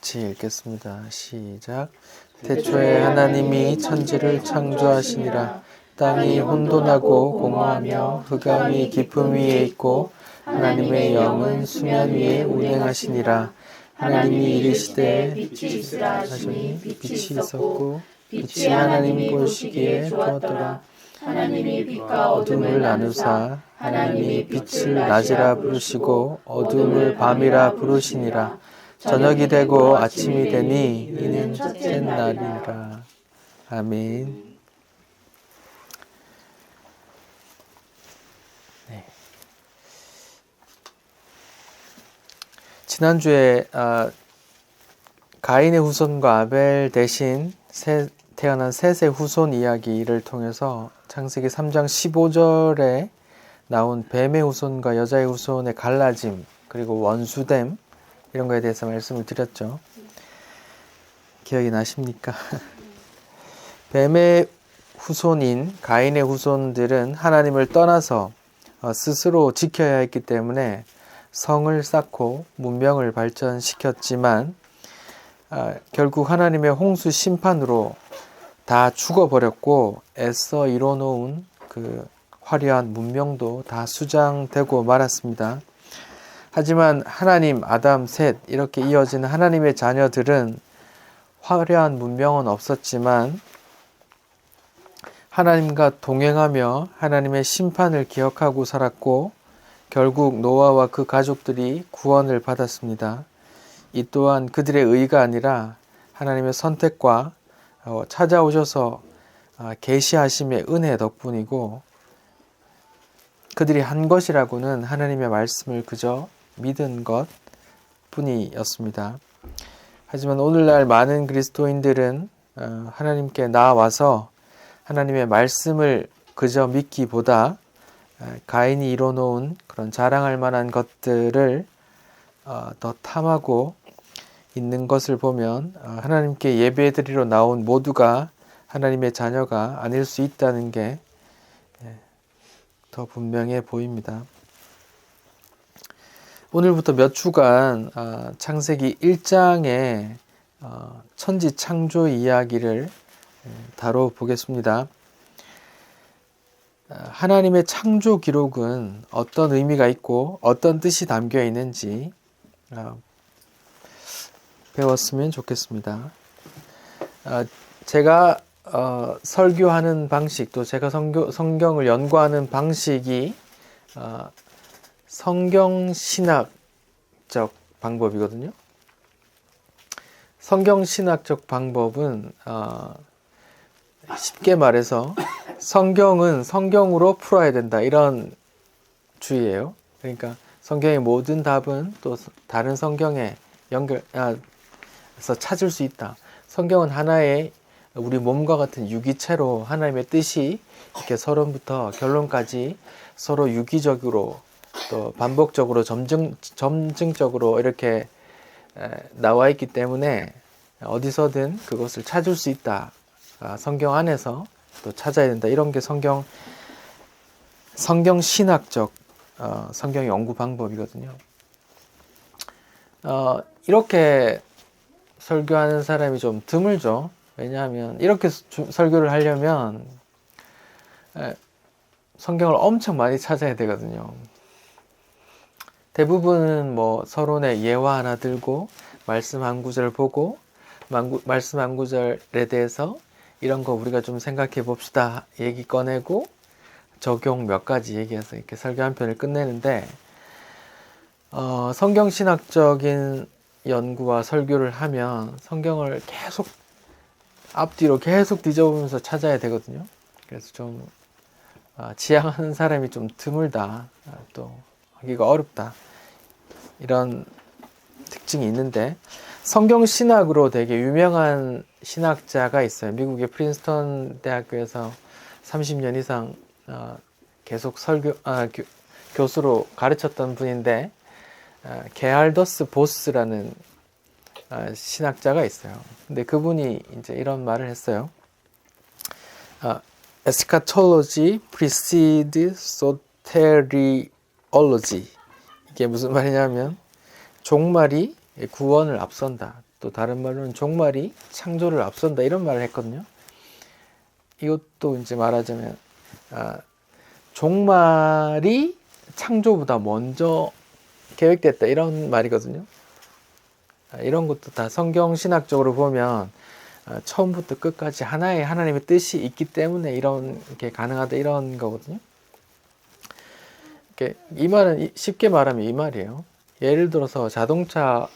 같이 읽겠습니다. 시작. 태초에 하나님이 천지를 창조하시니라. 땅이 혼돈하고 공허하며 흑암이 깊음 위에 있고 하나님의 영은 수면 위에 운행하시니라. 하나님이 이르시되 빛이 있으라 하시니 빛이 있었고 빛이 하나님 보시기에 좋았더라. 하나님이 빛과 어둠을 나누사 하나님이 빛을 낮이라 부르시고 어둠을 밤이라 부르시니라. 저녁이 되고 아침이 되니 이는 첫째 날이라. 아멘. 네. 지난주에 가인의 후손과 아벨 대신 태어난 셋의 후손 이야기를 통해서 창세기 3장 15절에 나온 뱀의 후손과 여자의 후손의 갈라짐 그리고 원수됨 이런 거에 대해서 말씀을 드렸죠. 기억이 나십니까? 뱀의 후손인 가인의 후손들은 하나님을 떠나서 스스로 지켜야 했기 때문에 성을 쌓고 문명을 발전시켰지만 결국 하나님의 홍수 심판으로 다 죽어버렸고 애써 이뤄놓은 그 화려한 문명도 다 수장되고 말았습니다. 하지만 하나님, 아담, 셋 이렇게 이어지는 하나님의 자녀들은 화려한 문명은 없었지만 하나님과 동행하며 하나님의 심판을 기억하고 살았고 결국 노아와 그 가족들이 구원을 받았습니다. 이 또한 그들의 의가 아니라 하나님의 선택과 찾아오셔서 계시하심의 은혜 덕분이고 그들이 한 것이라고는 하나님의 말씀을 그저 믿은 것 뿐이었습니다. 하지만 오늘날 많은 그리스도인들은 하나님께 나와서 하나님의 말씀을 그저 믿기보다 가인이 이뤄놓은 그런 자랑할 만한 것들을 더 탐하고 있는 것을 보면 하나님께 예배드리러 나온 모두가 하나님의 자녀가 아닐 수 있다는 게 더 분명해 보입니다. 오늘부터 몇 주간 창세기 1장의 천지 창조 이야기를 다뤄보겠습니다. 하나님의 창조 기록은 어떤 의미가 있고 어떤 뜻이 담겨 있는지 배웠으면 좋겠습니다. 제가 설교하는 방식 또 제가 성경을 연구하는 방식이 성경신학적 방법이거든요. 성경신학적 방법은 쉽게 말해서 성경은 성경으로 풀어야 된다 이런 주의예요. 그러니까 성경의 모든 답은 또 다른 성경에 연결해서 찾을 수 있다. 성경은 하나의 우리 몸과 같은 유기체로 하나님의 뜻이 이렇게 서론부터 결론까지 서로 유기적으로 또 반복적으로 점증적으로 이렇게 나와 있기 때문에 어디서든 그것을 찾을 수 있다. 성경 안에서 또 찾아야 된다. 이런 게 성경 신학적 성경 연구 방법이거든요. 이렇게 설교하는 사람이 좀 드물죠. 왜냐하면 이렇게 설교를 하려면 성경을 엄청 많이 찾아야 되거든요. 대부분은 뭐 서론에 예화 하나 들고 말씀 한 구절 보고 말씀 한 구절에 대해서 이런 거 우리가 좀 생각해 봅시다 얘기 꺼내고 적용 몇 가지 얘기해서 이렇게 설교 한 편을 끝내는데 성경신학적인 연구와 설교를 하면 성경을 계속 앞뒤로 계속 뒤져보면서 찾아야 되거든요. 그래서 좀 지향하는 사람이 좀 드물다, 또 하기가 어렵다 이런 특징이 있는데 성경신학으로 되게 유명한 신학자가 있어요. 미국의 프린스턴 대학교에서 30년 이상 계속 교수로 가르쳤던 분인데 게할더스 보스라는 신학자가 있어요. 근데 그분이 이제 이런 말을 했어요. Eschatology precedes soteriology. 이게 무슨 말이냐면 종말이 구원을 앞선다. 또 다른 말로는 종말이 창조를 앞선다 이런 말을 했거든요. 이것도 이제 말하자면 종말이 창조보다 먼저 계획됐다 이런 말이거든요. 이런 것도 다 성경 신학적으로 보면 처음부터 끝까지 하나의 하나님의 뜻이 있기 때문에 이런 게 가능하다 이런 거거든요. 이 말은 쉽게 말하면 이 말이에요. 예를 들어서 자동차를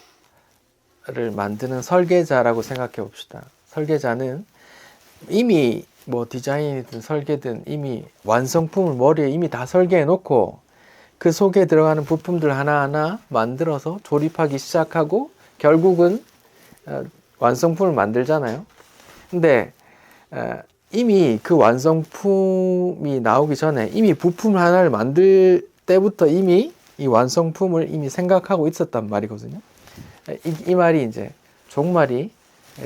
만드는 설계자라고 생각해 봅시다. 설계자는 이미 뭐 디자인이든 설계든 이미 완성품을 머리에 이미 다 설계해 놓고 그 속에 들어가는 부품들 하나하나 만들어서 조립하기 시작하고 결국은 완성품을 만들잖아요. 근데 이미 그 완성품이 나오기 전에 이미 부품 하나를 만들 때부터 이미 이 완성품을 이미 생각하고 있었단 말이거든요. 이 말이 이제 종말이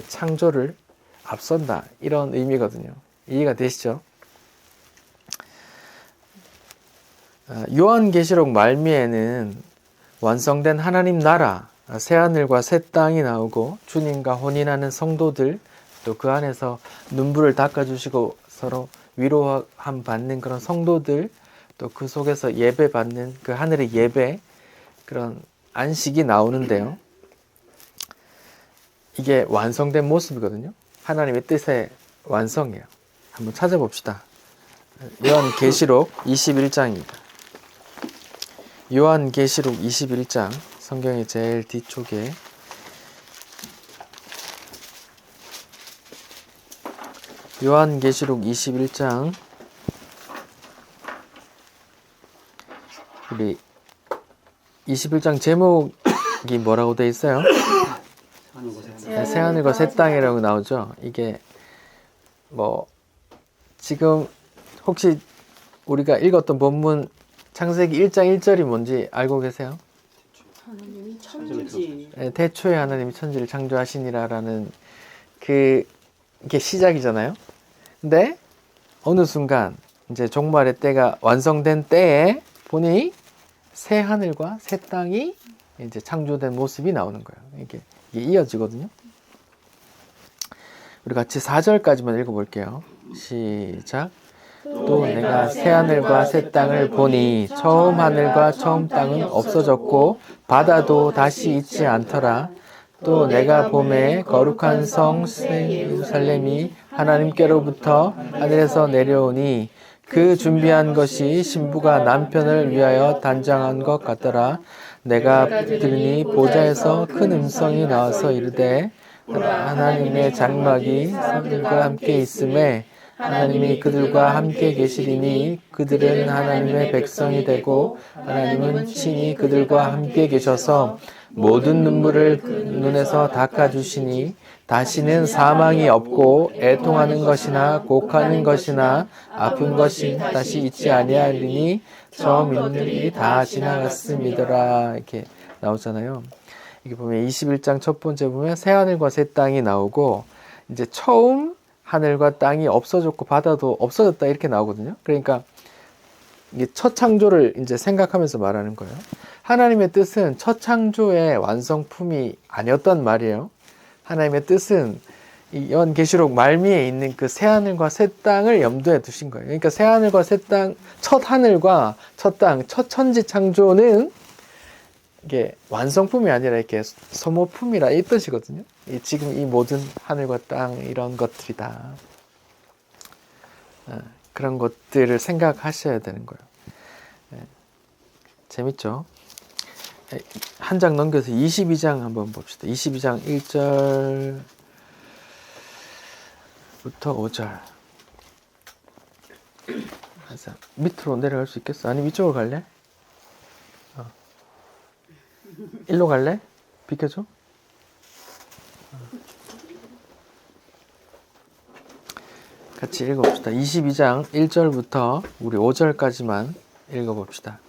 창조를 앞선다 이런 의미거든요. 이해가 되시죠? 요한계시록 말미에는 완성된 하나님 나라, 새하늘과 새 땅이 나오고 주님과 혼인하는 성도들, 또 그 안에서 눈물을 닦아주시고 서로 위로함 받는 그런 성도들, 또 그 속에서 예배 받는 그 하늘의 예배, 그런 안식이 나오는데요. 이게 완성된 모습이거든요. 하나님의 뜻의 완성이에요. 한번 찾아봅시다. 요한계시록 21장입니다. 요한계시록 21장, 성경의 제일 뒤쪽에 요한계시록 21장, 우리 21장 제목이 뭐라고 되어 있어요? 새하늘과 새 땅이라고 나오죠. 이게 뭐 지금 혹시 우리가 읽었던 본문 창세기 1장 1절이 뭔지 알고 계세요? 하나님이 천지. 태초에 하나님이 천지를 창조하시니라라는 그게 시작이잖아요. 근데 어느 순간 이제 종말의 때가 완성된 때에 보니 새 하늘과 새 땅이 이제 창조된 모습이 나오는 거예요. 이게 이어지거든요. 우리 같이 4절까지만 읽어볼게요. 시작. 또 내가 새 하늘과 새 땅을 보니 처음 하늘과 처음 땅은 없어졌고 바다도 다시 있지 않더라. 또 내가 보매 거룩한 성 새 예루살렘이 하나님께로부터 하늘에서 내려오니 그 준비한 것이 신부가 남편을 위하여 단장한 것 같더라. 내가 들으니 보좌에서 큰 음성이 나와서 이르되 하나님의 장막이 사람들과 함께 있음에 하나님이 그들과 함께 계시리니 그들은 하나님의 백성이 되고 하나님은 친히 그들과 함께 계셔서 모든 눈물을 눈에서 닦아주시니 다시는 사망이 없고 애통하는 것이나 곡하는 것이나 아픈 것이 다시 있지 아니하리니 처음 있는 일이 다 지나갔음이더라. 이렇게 나오잖아요. 이게 보면 21장 첫 번째 보면 새 하늘과 새 땅이 나오고 이제 처음 하늘과 땅이 없어졌고 바다도 없어졌다 이렇게 나오거든요. 그러니까 이게 첫 창조를 이제 생각하면서 말하는 거예요. 하나님의 뜻은 첫 창조의 완성품이 아니었단 말이에요. 하나님의 뜻은 이 요한계시록 말미에 있는 그 새 하늘과 새 땅을 염두에 두신 거예요. 그러니까 새 하늘과 새 땅, 첫 하늘과 첫 땅, 첫 천지 창조는 이게 완성품이 아니라 이렇게 소모품이라 이 뜻이거든요. 지금 이 모든 하늘과 땅 이런 것들이다. 그런 것들을 생각하셔야 되는 거예요. 재밌죠? 한 장 넘겨서 22장 한번 봅시다. 22장 1절부터 5절. 밑으로 내려갈 수 있겠어? 아니 위쪽으로 갈래? 일로 갈래? 비켜줘? 같이 읽어봅시다. 22장 1절부터 우리 5절까지만 읽어봅시다.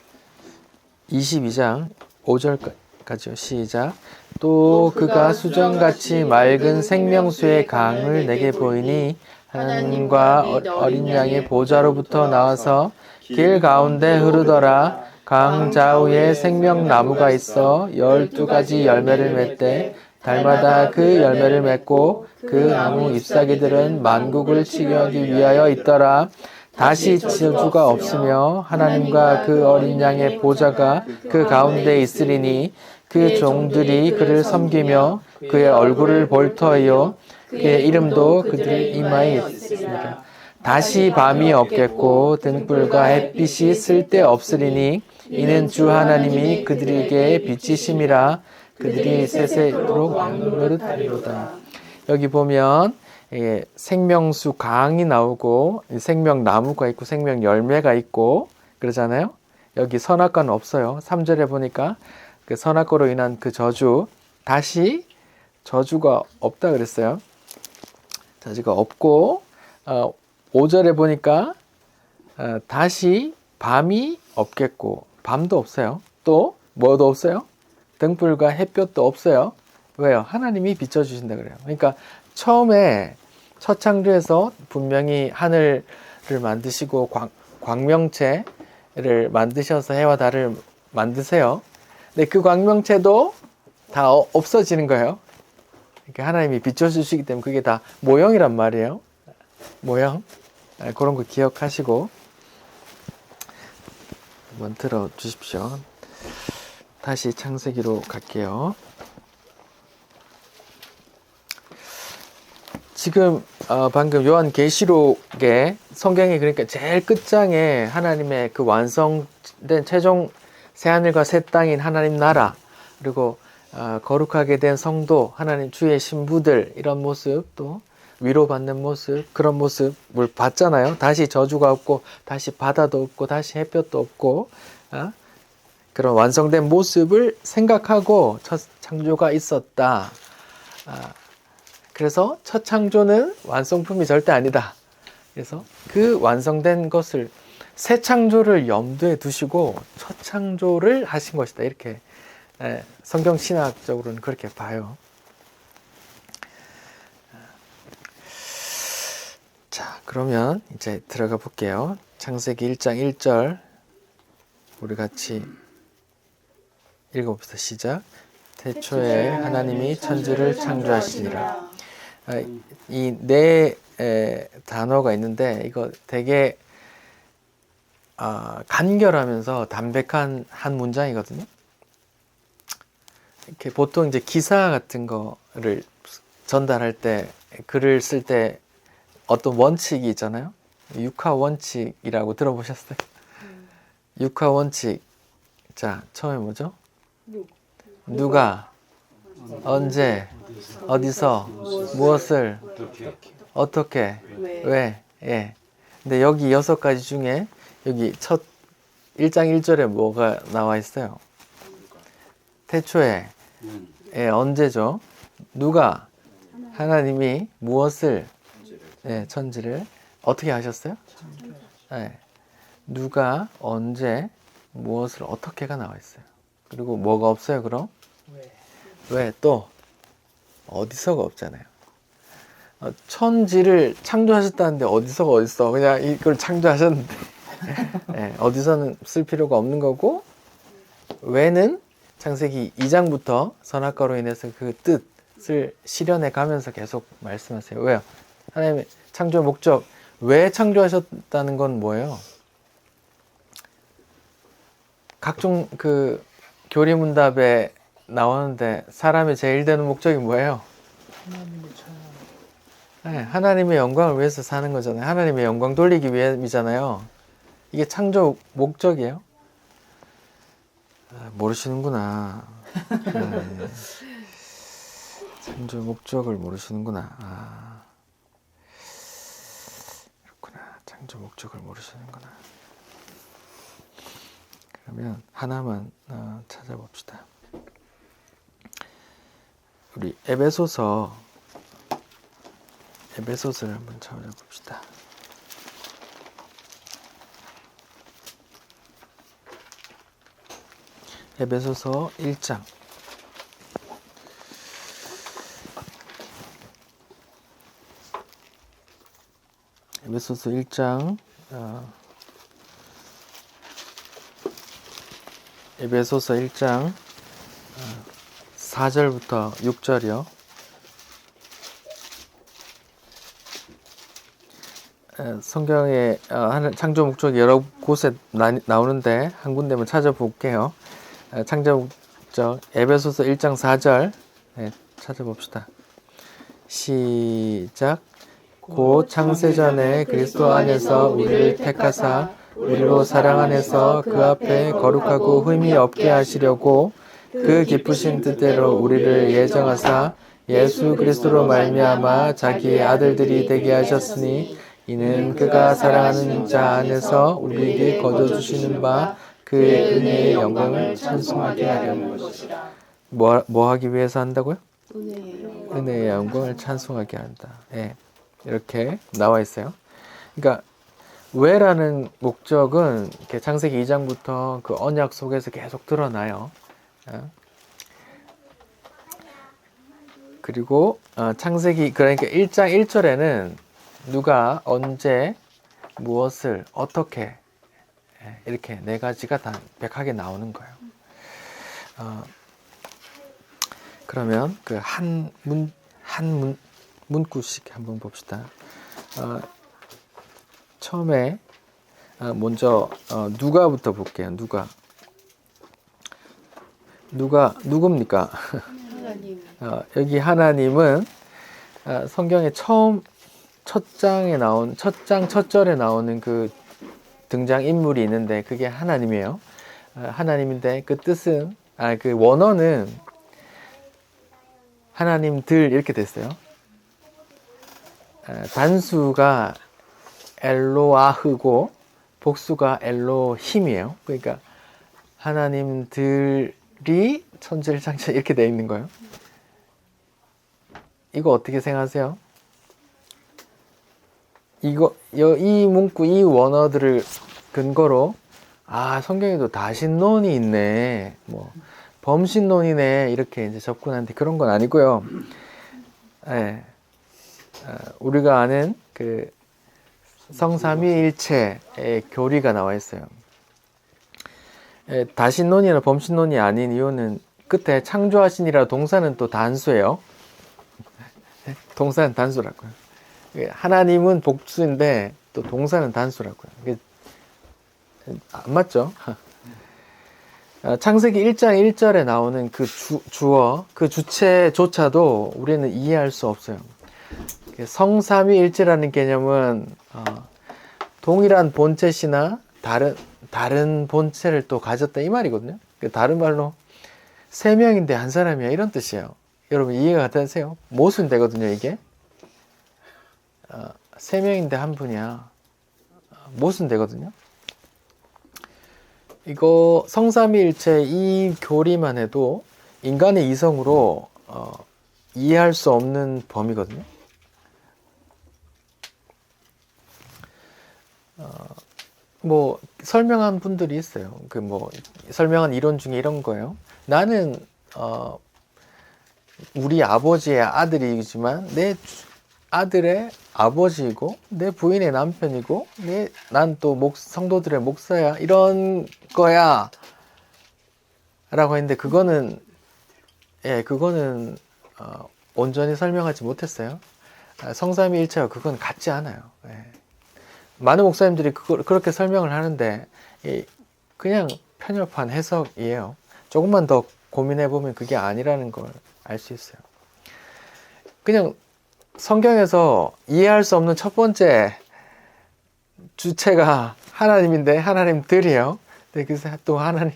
22장 5절까지요. 시작. 또 그가 수정같이 맑은 생명수의 강을 내게 보이니 하나님과 어린 양의 보좌로부터 나와서 길 가운데 흐르더라. 강 좌우에 생명나무가 있어 12가지 열매를 맺되 달마다 그 열매를 맺고 그 나무 잎사귀들은 만국을 치유하기 위하여 있더라. 다시 저주가 없으며 하나님과 그 어린 양의 보좌가 그 가운데 있으리니 그 종들이 그를 섬기며 그의 얼굴을 볼 터이요 그의 이름도 그들 이마에 있으리라. 다시 밤이 없겠고 등불과 햇빛이 쓸데없으리니 이는 주 하나님이 그들에게 빛이심이라. 그들이 세세토록 노릇하리로다. 여기 보면 생명수 강이 나오고 생명나무가 있고 생명 열매가 있고 그러잖아요. 여기 선악과는 없어요. 3절에 보니까 그 선악과로 인한 그 저주, 다시 저주가 없다 그랬어요. 저주가 없고 5절에 보니까 다시 밤이 없겠고, 밤도 없어요. 또 뭐도 없어요? 등불과 햇볕도 없어요. 왜요? 하나님이 비춰주신다 그래요. 그러니까 처음에 첫 창조에서 분명히 하늘을 만드시고 광명체를 만드셔서 해와 달을 만드세요. 근데 그 광명체도 다 없어지는 거예요. 그러니까 하나님이 비춰주시기 때문에 그게 다 모형이란 말이에요. 모형. 그런 거 기억하시고 한번 들어주십시오. 다시 창세기로 갈게요. 지금 방금 요한계시록에 성경에 그러니까 제일 끝장에 하나님의 그 완성된 최종 새하늘과 새 땅인 하나님 나라, 그리고 거룩하게 된 성도, 하나님 주의 신부들, 이런 모습, 또 위로받는 모습, 그런 모습을 봤잖아요. 다시 저주가 없고 다시 바다도 없고 다시 햇볕도 없고 그런 완성된 모습을 생각하고 첫 창조가 있었다. 그래서 첫 창조는 완성품이 절대 아니다. 그래서 그 완성된 것을, 새 창조를 염두에 두시고 첫 창조를 하신 것이다. 이렇게 성경 신학적으로는 그렇게 봐요. 자, 그러면 이제 들어가 볼게요. 창세기 1장 1절 우리 같이 읽어봅시다. 시작. 태초에 하나님이 천지를 창조하시니라. 이 네 단어가 있는데 이거 되게 간결하면서 담백한 한 문장이거든요. 이렇게 보통 이제 기사 같은 거를 전달할 때, 글을 쓸 때 어떤 원칙이 있잖아요. 육하 원칙이라고 들어보셨어요? 육하 원칙. 자, 처음에 뭐죠? 누가, 언제, 어디서, 무엇을, 어떻게, 왜, 예. 근데 여기 6가지 중에 여기 첫 1장 1절에 뭐가 나와 있어요? 태초에, 예, 언제죠? 누가, 하나님이 무엇을, 예, 천지를 어떻게 하셨어요? 예. 누가, 언제, 무엇을, 어떻게가 나와 있어요. 그리고 뭐가 없어요, 그럼? 왜? 또 어디서가 없잖아요. 천지를 창조하셨다는데 어디서가 어딨어? 그냥 이걸 창조하셨는데 네, 어디서는 쓸 필요가 없는 거고, 왜는 창세기 2장부터 선악과로 인해서 그 뜻을 실현해 가면서 계속 말씀하세요. 왜요? 하나님의 창조 목적, 왜 창조하셨다는 건 뭐예요? 각종 그 교리문답에 나오는데 사람의 제일 되는 목적이 뭐예요? 네, 하나님의 영광을 위해서 사는 거잖아요. 하나님의 영광 돌리기 위함이잖아요. 이게 창조 목적이에요. 모르시는구나. 네. 창조 목적을 모르시는구나. 그렇구나. 창조 목적을 모르시는구나. 그러면 하나만 찾아봅시다. 우리 에베소서를 한번 찾아봅시다. 에베소서 1장. 에베소서 1장 에베소서 1장 4절부터 6절이요. 성경에 창조 목적이 여러 곳에 나오는데 한 군데만 찾아볼게요. 창조 목적 에베소서 1장 4절 찾아봅시다. 시작. 곧 창세전에 그리스도 안에서 우리를 택하사 우리로 사랑 안에서 그 앞에 거룩하고 흠이 없게 하시려고 그 기쁘신 뜻대로 우리를 예정하사 예수 그리스도로 말미암아 자기의 아들들이 되게 하셨으니 이는 그가 사랑하는 자 안에서 우리에게 거둬주시는 바 그의 은혜의 영광을 찬송하게 하려는 것이라. 뭐 하기 위해서 한다고요? 은혜의 영광을 찬송하게 한다. 예, 이렇게 나와 있어요. 그러니까 왜라는 목적은 이렇게 창세기 2장부터 그 언약 속에서 계속 드러나요. 그리고 창세기 그러니까 1장 1절에는 누가 언제 무엇을 어떻게 이렇게 네 가지가 다 명확하게 나오는 거예요. 그러면 그 한 문구씩 한번 봅시다. 처음에 먼저 누가부터 볼게요. 누굽니까? 하나님. 여기 하나님은 성경의 첫 절에 나오는 그 등장 인물이 있는데 그게 하나님이에요. 하나님인데 그 뜻은 그 원어는 하나님들 이렇게 됐어요. 단수가 엘로아흐고 복수가 엘로힘이에요. 그러니까 하나님들이 천지를 창조 이렇게 돼 있는 거예요. 이거 어떻게 생각하세요? 이 문구, 이 원어들을 근거로 성경에도 다신론이 있네, 뭐 범신론이네 이렇게 이제 접근하는데 그런 건 아니고요. 네. 우리가 아는 그 성삼위일체의 교리가 나와 있어요. 다신론이나 범신론이 아닌 이유는 끝에 창조하시니라 동사는 또 단수예요. 동사는 단수라고요. 하나님은 복수인데 또 동사는 단수라고요. 안 맞죠? 창세기 1장 1절에 나오는 그 주어, 그 주체조차도 우리는 이해할 수 없어요. 성삼위일체라는 개념은 동일한 본체시나 다른 본체를 또 가졌다 이 말이거든요. 다른 말로 세 명인데 한 사람이야 이런 뜻이에요. 여러분 이해가 되세요? 모순 되거든요 이게. 세 명인데 한 분이야. 모순 되거든요. 이거 성삼위일체 이 교리만 해도 인간의 이성으로 이해할 수 없는 범위거든요. 뭐 설명한 분들이 있어요. 설명한 이론 중에 이런 거예요. 나는 우리 아버지의 아들이지만 내 아들의 아버지이고 내 부인의 남편이고 난 또 성도들의 목사야 이런 거야 라고 했는데 그거는 온전히 설명하지 못했어요. 성삼위일체와 그건 같지 않아요. 많은 목사님들이 그렇게 설명을 하는데 그냥 편협한 해석이에요. 조금만 더 고민해보면 그게 아니라는 걸 알 수 있어요. 그냥 성경에서 이해할 수 없는 첫 번째 주체가 하나님인데 하나님들이에요. 그래서 또 하나님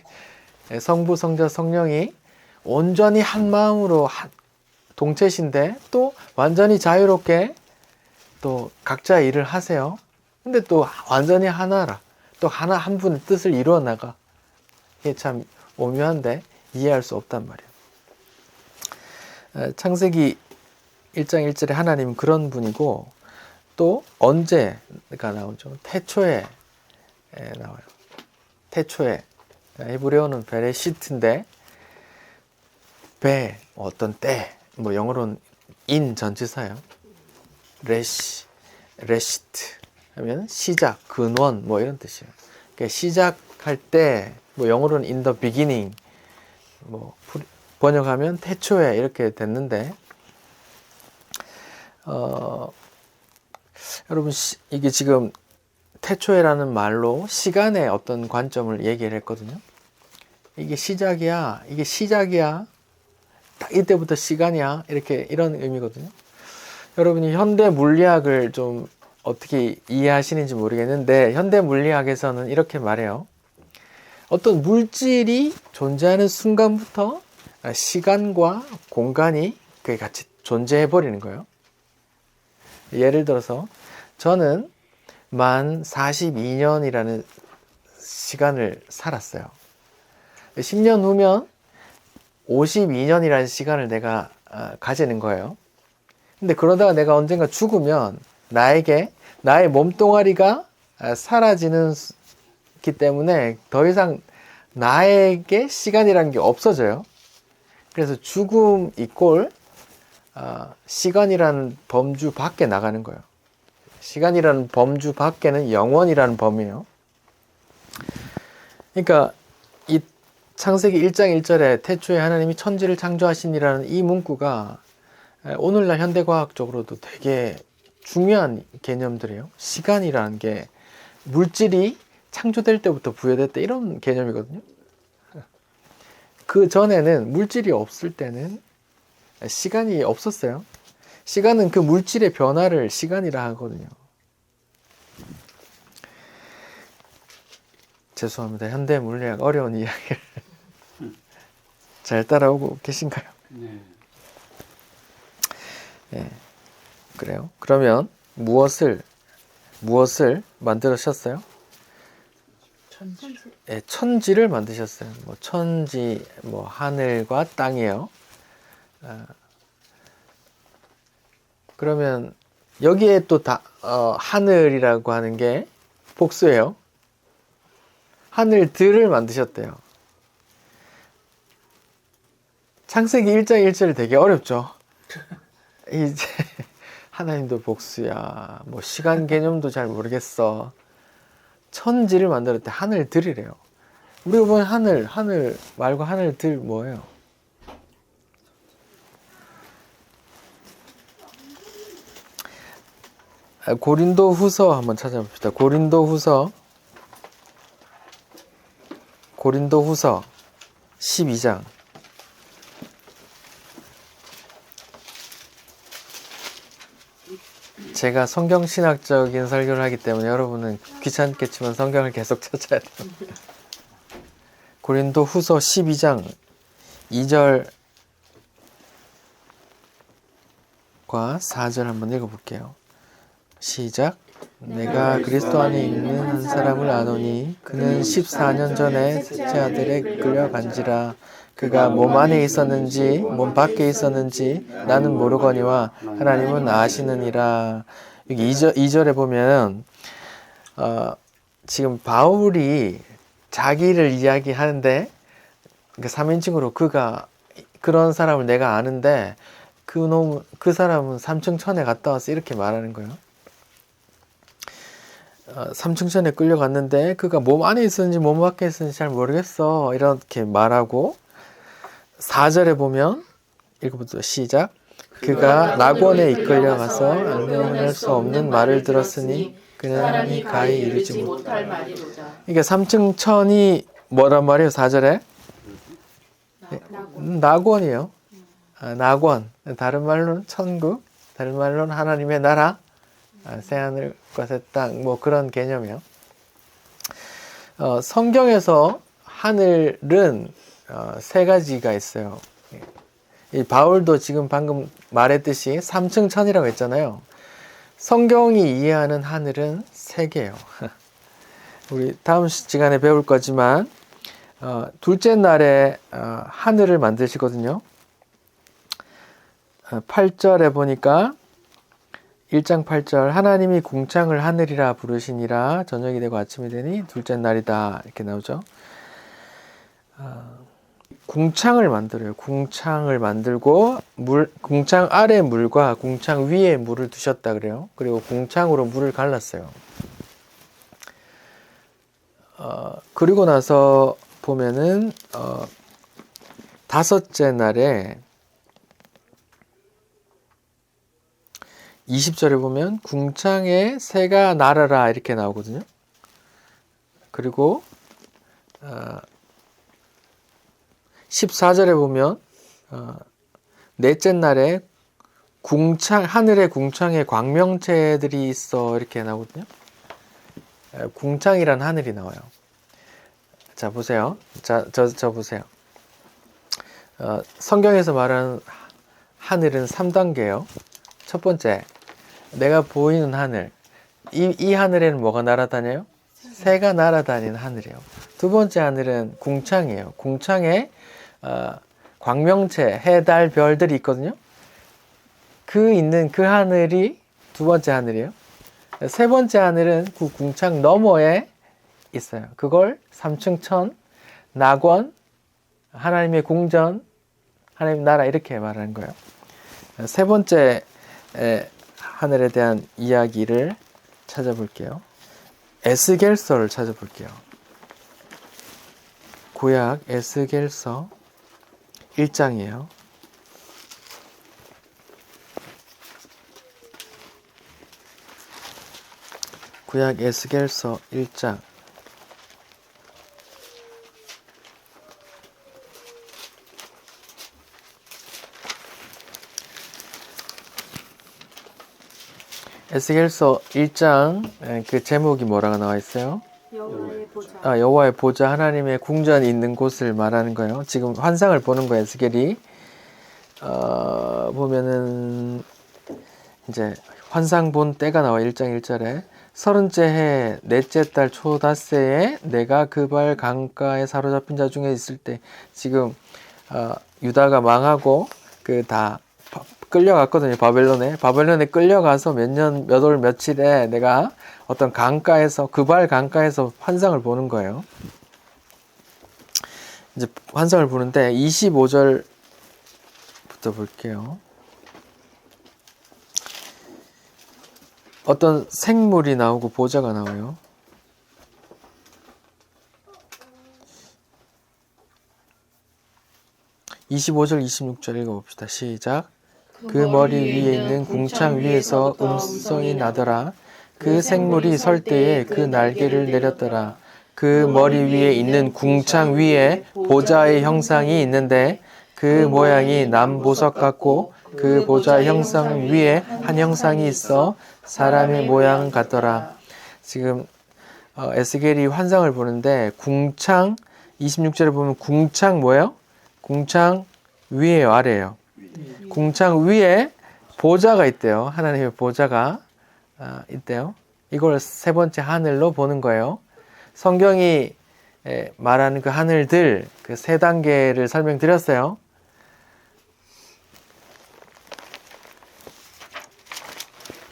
성부, 성자, 성령이 온전히 한 마음으로 동체신데 또 완전히 자유롭게 또 각자 일을 하세요. 근데 또 완전히 하나라. 또 한 분의 뜻을 이루어 나가. 이게 참 오묘한데 이해할 수 없단 말이에요. 창세기 1장 1절에 하나님은 그런 분이고 또 언제가 나오죠? 태초에 나와요. 태초에. 히브리어는 베레시트인데 어떤 때, 뭐 영어로는 인 전치사예요. 레시트 하면 시작, 근원 뭐 이런 뜻이에요. 그러니까 시작할 때, 뭐 영어로는 in the beginning, 뭐 번역하면 태초에 이렇게 됐는데, 여러분, 이게 지금 태초에라는 말로 시간의 어떤 관점을 얘기를 했거든요. 이게 시작이야, 이게 시작이야, 딱 이때부터 시간이야, 이렇게 이런 의미거든요. 여러분이 현대 물리학을 좀 어떻게 이해하시는지 모르겠는데, 현대 물리학에서는 이렇게 말해요. 어떤 물질이 존재하는 순간부터 시간과 공간이 그게 같이 존재해 버리는 거예요. 예를 들어서 저는 만 42년이라는 시간을 살았어요. 10년 후면 52년이라는 시간을 내가 가지는 거예요. 근데 그러다가 내가 언젠가 죽으면 나의 몸뚱아리가 사라지는 기 때문에 더 이상 나에게 시간이라는 게 없어져요. 그래서 죽음 이꼴 시간이라는 범주 밖에 나가는 거예요. 시간이라는 범주 밖에는 영원이라는 범위예요. 그러니까 이 창세기 1장 1절에 태초에 하나님이 천지를 창조하시니라는 이 문구가 오늘날 현대과학적으로도 되게 중요한 개념들이에요. 시간이라는 게 물질이 창조될 때부터 부여됐다 이런 개념이거든요. 그 전에는 물질이 없을 때는 시간이 없었어요. 시간은 그 물질의 변화를 시간이라 하거든요. 죄송합니다. 현대 물리학 어려운 이야기를 잘 따라오고 계신가요? 네. 네, 그래요. 그러면 무엇을 만들으셨어요? 천지. 예, 천지를 만드셨어요. 뭐 천지, 뭐 하늘과 땅이에요. 그러면 여기에 또 하늘이라고 하는 게 복수예요. 하늘들을 만드셨대요. 창세기 1장 1절이 되게 어렵죠. 이제 하나님도 복수야. 뭐 시간 개념도 잘 모르겠어. 천지를 만들었대. 하늘들이래요. 우리가 보면 하늘 말고 하늘들 뭐예요? 고린도 후서 한번 찾아봅시다. 고린도 후서 12장. 제가 성경신학적인 설교를 하기 때문에 여러분은 귀찮겠지만 성경을 계속 찾아야 돼요. 고린도 후서 12장 2절과 4절 한번 읽어볼게요. 시작. 내가 그리스도 안에 있는 한 사람을 아노니 그는 14년 전에 셋째 아들에 끌려간지라. 그가 몸 안에 있었는지 몸 밖에 있었는지 나는 모르거니와 하나님은 아시느니라. 여기 2절에 보면 지금 바울이 자기를 이야기하는데 그 3인칭으로 그가 그런 사람을 내가 아는데 그 사람은 삼층천에 갔다 왔어 이렇게 말하는 거예요. 삼층천에 끌려갔는데 그가 몸 안에 있었는지 몸 밖에 있었는지 잘 모르겠어 이렇게 말하고 4절에 보면 읽어보죠. 시작. 그가 낙원에 이끌려가서 안내할 수 없는 말을 들었으니 그는 이 가히 이르지 못할 말이로자. 이게 삼층천이 뭐란 말이에요? 4절에 낙원이에요. 낙원. 다른 말로는 천국, 다른 말로는 하나님의 나라, 새하늘과 새 땅, 뭐 그런 개념이에요. 성경에서 하늘은 세 가지가 있어요. 이 바울도 지금 방금 말했듯이 삼층천이라고 했잖아요. 성경이 이해하는 하늘은 세 개예요. 우리 다음 시간에 배울 거지만 둘째 날에 하늘을 만드시거든요. 8절에 보니까 1장 8절 하나님이 궁창을 하늘이라 부르시니라. 저녁이 되고 아침이 되니 둘째 날이다 이렇게 나오죠. 궁창을 만들어요. 궁창을 만들고 궁창 아래 물과 궁창 위에 물을 두셨다 그래요. 그리고 궁창으로 물을 갈랐어요. 그리고 나서 보면은 다섯째 날에 20절에 보면 궁창에 새가 날아라 이렇게 나오거든요. 그리고 14절에 보면 넷째 날에 하늘의 궁창에 광명체들이 있어 이렇게 나오거든요. 궁창이란 하늘이 나와요. 자 보세요. 저 보세요. 성경에서 말하는 하늘은 3단계예요. 첫 번째, 내가 보이는 하늘. 이 하늘에는 뭐가 날아다녀요? 새가 날아다니는 하늘이에요. 두 번째 하늘은 궁창이에요. 궁창에 광명체, 해, 달, 별들이 있거든요. 있는 그 하늘이 두 번째 하늘이에요. 세 번째 하늘은 그 궁창 너머에 있어요. 그걸 삼층천, 낙원, 하나님의 궁전, 하나님 나라 이렇게 말하는 거예요. 세 번째 하늘에 대한 이야기를 찾아볼게요. 에스겔서를 찾아볼게요. 구약 에스겔서 1장이에요. 구약 에스겔서 1장. 에스겔서 1장 그 제목이 뭐라고 나와 있어요? 여호와의 보좌. 여호와의 보좌, 하나님의 궁전이 있는 곳을 말하는 거예요. 지금 환상을 보는 거예요. 에스겔이 보면은 이제 환상 본 때가 나와. 1장 1절에 30째 해 넷째 달 초닷새에 내가 그발 강가에 사로잡힌 자 중에 있을 때, 지금 유다가 망하고 다 끌려갔거든요. 바벨론에 끌려가서 몇 월 며칠에 내가 어떤 강가에서, 그발 강가에서 환상을 보는 거예요. 이제 환상을 보는데 25절부터 볼게요. 어떤 생물이 나오고 보좌가 나와요. (25절) (26절) 읽어봅시다. 시작. 그 머리 위에 있는 궁창 위에서 음성이 나더라. 그 생물이 설 때에 그 날개를 내렸더라. 그 머리 위에 있는 궁창 위에 보좌의 형상이 있는데 그 모양이 남보석 같고 그 보좌 형상 위에 한 형상이 있어 사람의 모양 같더라. 지금 에스겔이 환상을 보는데 궁창 26절에 보면 궁창 뭐예요? 궁창 위에요, 아래예요? 궁창 위에 보좌가 있대요. 하나님의 보좌가 있대요. 이걸 세 번째 하늘로 보는 거예요. 성경이 말하는 그 하늘들, 그 세 단계를 설명드렸어요.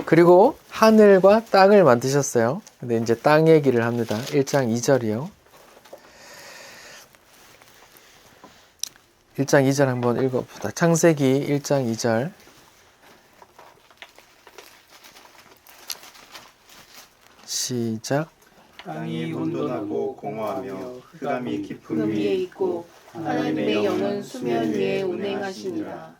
그리고 하늘과 땅을 만드셨어요. 근데 이제 땅 얘기를 합니다. 1장 2절이요. 1장 2절 한번 읽어봅시다. 창세기 1장 2절. 시작. 땅이 혼돈하고 공허하며 흑암이 깊은 그 위에 위에 있고 있고 하나님의 영은 수면 위에 운행하시니라.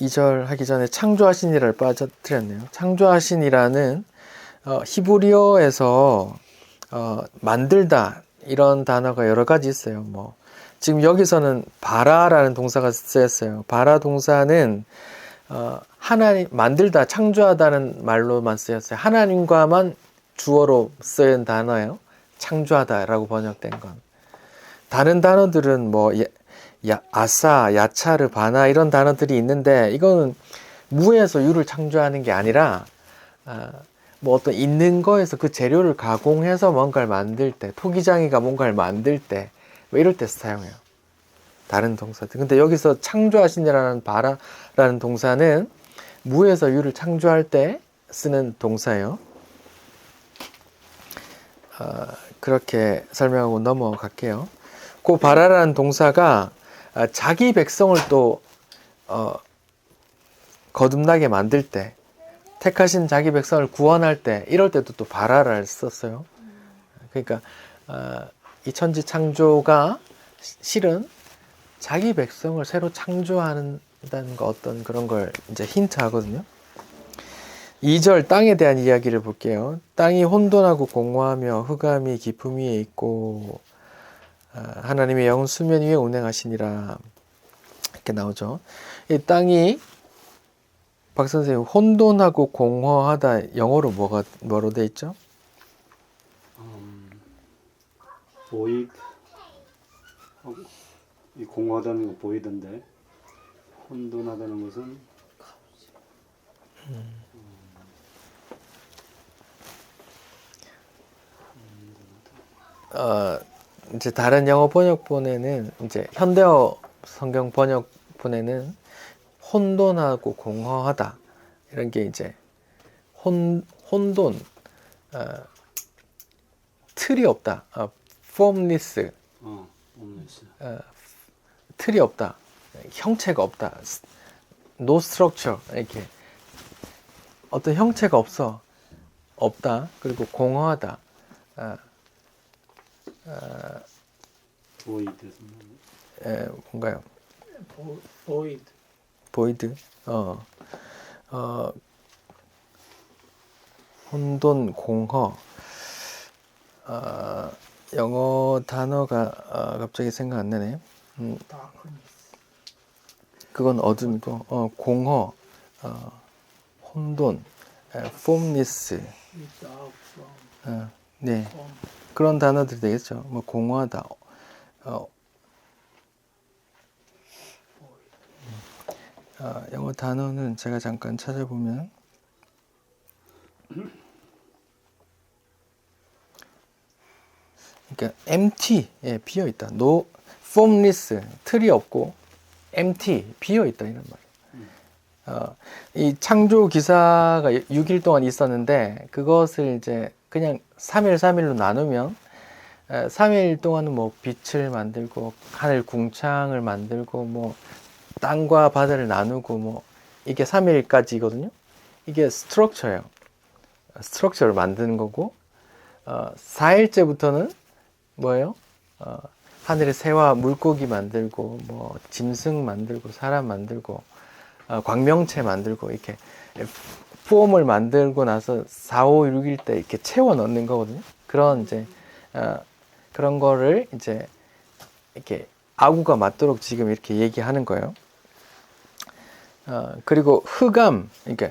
2절 하기 전에 창조하시니라를 빠져드렸네요. 창조하시니라는 히브리어에서 만들다 이런 단어가 여러 가지 있어요. 지금 여기서는 바라라는 동사가 쓰였어요. 바라 동사는 하나님, 만들다, 창조하다는 말로만 쓰였어요. 하나님과만 주어로 쓰인 단어예요. 창조하다라고 번역된 건. 다른 단어들은 아사, 야차르, 바나 이런 단어들이 있는데 이거는 무에서 유를 창조하는 게 아니라 어떤 있는 거에서 그 재료를 가공해서 뭔가를 만들 때, 토기장이가 뭔가를 만들 때 이럴 때 사용해요. 다른 동사들. 근데 여기서 창조하시니라는 바라라는 동사는 무에서 유를 창조할 때 쓰는 동사예요. 그렇게 설명하고 넘어갈게요. 그 바라라는 동사가 자기 백성을 또 거듭나게 만들 때, 택하신 자기 백성을 구원할 때, 이럴 때도 또 바라를 썼어요. 그러니까 이 천지 창조가 실은 자기 백성을 새로 창조한다는 거 어떤 그런 걸 이제 힌트하거든요. 2절 땅에 대한 이야기를 볼게요. 땅이 혼돈하고 공허하며 흑암이 깊음 위에 있고 하나님의 영은 수면 위에 운행하시니라 이렇게 나오죠. 이 땅이 박 선생님 혼돈하고 공허하다 영어로 뭐로 돼 있죠? 보이드 이 공허하다는 거 보이던데 혼돈하다는 것은 이제 다른 영어 번역본에는 이제 현대어 성경 번역본에는 혼돈하고 공허하다 이런 게 이제 혼돈 틀이 없다 formless 홈리스 틀이 없다 형체가 없다 no structure 이렇게 어떤 형체가 없다 그리고 공허하다 보이드 뭔가요? 보이드. 보이드 혼돈 공허 영어 단어가 갑자기 생각 안 나네. 그건 어둠이고 공허 혼돈 formless 네 그런 단어들이 되겠죠. 뭐 공허하다 영어 단어는 제가 잠깐 찾아보면 그러니까 empty 비어 있다. no formless 틀이 없고 empty 비어 있다 이런 말이에요. 이 창조 기사가 6일 동안 있었는데 그것을 이제 그냥 3일 3일로 나누면 3일 동안은 뭐 빛을 만들고 하늘 궁창을 만들고 뭐 땅과 바다를 나누고 뭐 이게 3일까지거든요. 이게 스트럭처예요. 스트럭처를 만드는 거고 4일째부터는 뭐예요? 하늘의 새와 물고기 만들고 뭐 짐승 만들고 사람 만들고 광명체 만들고 이렇게 폼을 만들고 나서 4, 5, 6일 때 이렇게 채워 넣는 거거든요. 그런 이제 그런 거를 이제 이렇게 아구가 맞도록 지금 이렇게 얘기하는 거예요. 그리고 흑암, 그러니까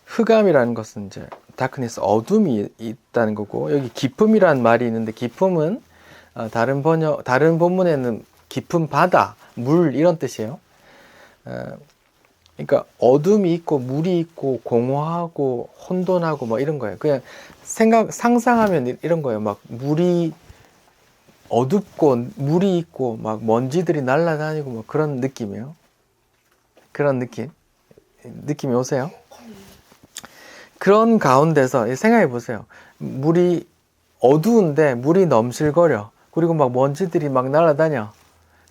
흑암이라는 것은 이제 다크니스 어둠이 있다는 거고 여기 기품이라는 말이 있는데 기품은 다른 본문에는 깊은 바다, 물 이런 뜻이에요. 그러니까 어둠이 있고 물이 있고 공허하고 혼돈하고 뭐 이런 거예요. 그냥 상상하면 이런 거예요. 막 물이 어둡고 물이 있고 막 먼지들이 날아다니고 뭐 그런 느낌이에요. 그런 느낌이 오세요? 그런 가운데서 생각해 보세요. 물이 어두운데 물이 넘실거려. 그리고 막 먼지들이 막 날아다녀.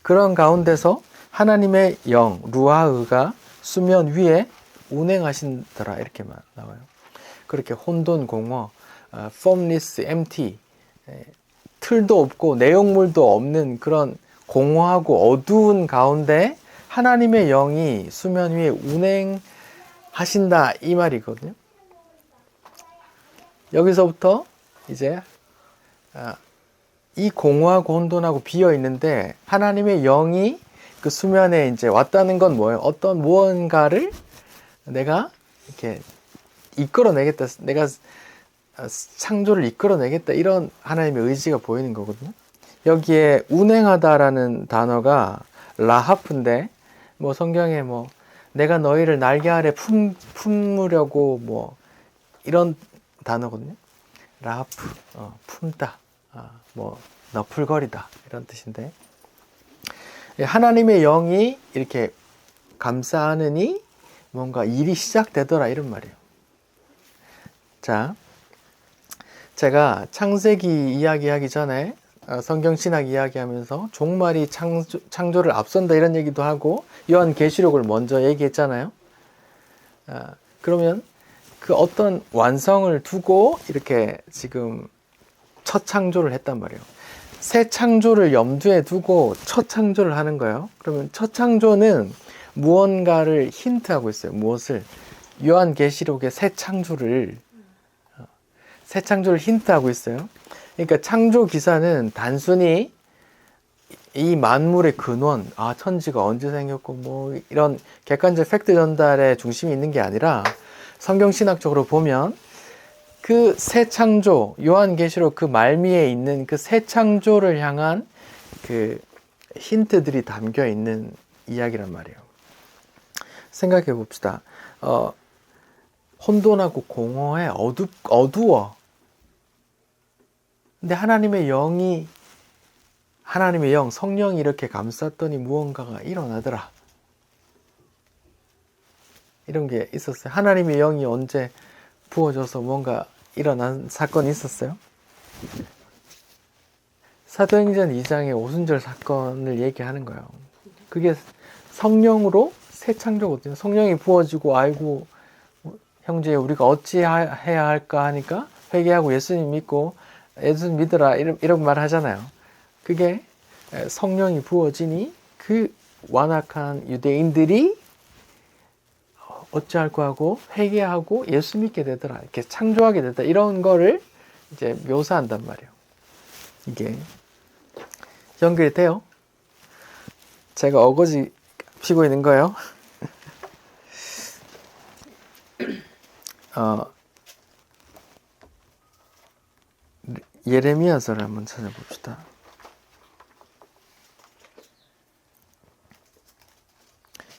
그런 가운데서 하나님의 영, 루아흐가 수면 위에 운행하신더라 이렇게만 나와요. 그렇게 혼돈, 공허, formless, empty, 틀도 없고 내용물도 없는 그런 공허하고 어두운 가운데 하나님의 영이 수면 위에 운행하신다 이 말이거든요. 여기서부터 이제 이 공허하고 혼돈하고 비어 있는데 하나님의 영이 그 수면에 이제 왔다는 건 뭐예요? 어떤 무언가를 내가 이렇게 이끌어내겠다. 내가 창조를 이끌어내겠다. 이런 하나님의 의지가 보이는 거거든요. 여기에 운행하다라는 단어가 라하프인데 뭐 성경에 뭐 내가 너희를 날개 아래 품으려고 뭐 이런 단어거든요. 라하프 품다 뭐 너풀거리다 이런 뜻인데 하나님의 영이 이렇게 감싸느니 뭔가 일이 시작되더라 이런 말이에요. 자, 제가 창세기 이야기하기 전에 성경 신학 이야기하면서 종말이 창조를 앞선다 이런 얘기도 하고 요한계시록을 먼저 얘기했잖아요. 그러면 그 어떤 완성을 두고 이렇게 지금 첫 창조를 했단 말이에요. 새 창조를 염두에 두고 첫 창조를 하는 거예요. 그러면 첫 창조는 무언가를 힌트하고 있어요. 무엇을? 요한계시록의 새 창조를 힌트하고 있어요. 그러니까 창조 기사는 단순히 이 만물의 근원, 천지가 언제 생겼고 뭐 이런 객관적 팩트 전달에 중심이 있는 게 아니라 성경 신학적으로 보면 그 새 창조, 요한계시록 그 말미에 있는 그 새 창조를 향한 그 힌트들이 담겨 있는 이야기란 말이에요. 생각해 봅시다. 혼돈하고 공허해, 어두워. 근데 하나님의 영, 성령이 이렇게 감쌌더니 무언가가 일어나더라. 이런 게 있었어요. 하나님의 영이 언제 부어져서 뭔가 일어난 사건이 있었어요? 사도행전 2장의 오순절 사건을 얘기하는 거예요. 그게 성령으로 새 창조거든요. 성령이 부어지고 아이고 형제 우리가 어찌해야 할까 하니까 회개하고 예수님 믿고 예수님 믿으라 이런 말 하잖아요. 그게 성령이 부어지니 그 완악한 유대인들이 어찌할까 하고 회개하고 예수 믿게 되더라. 이렇게 창조하게 되더라. 이런 거를 이제 묘사한단 말이에요. 이게 연결이 돼요. 제가 어거지 피고 있는 거예요. 예레미야서를 한번 찾아봅시다.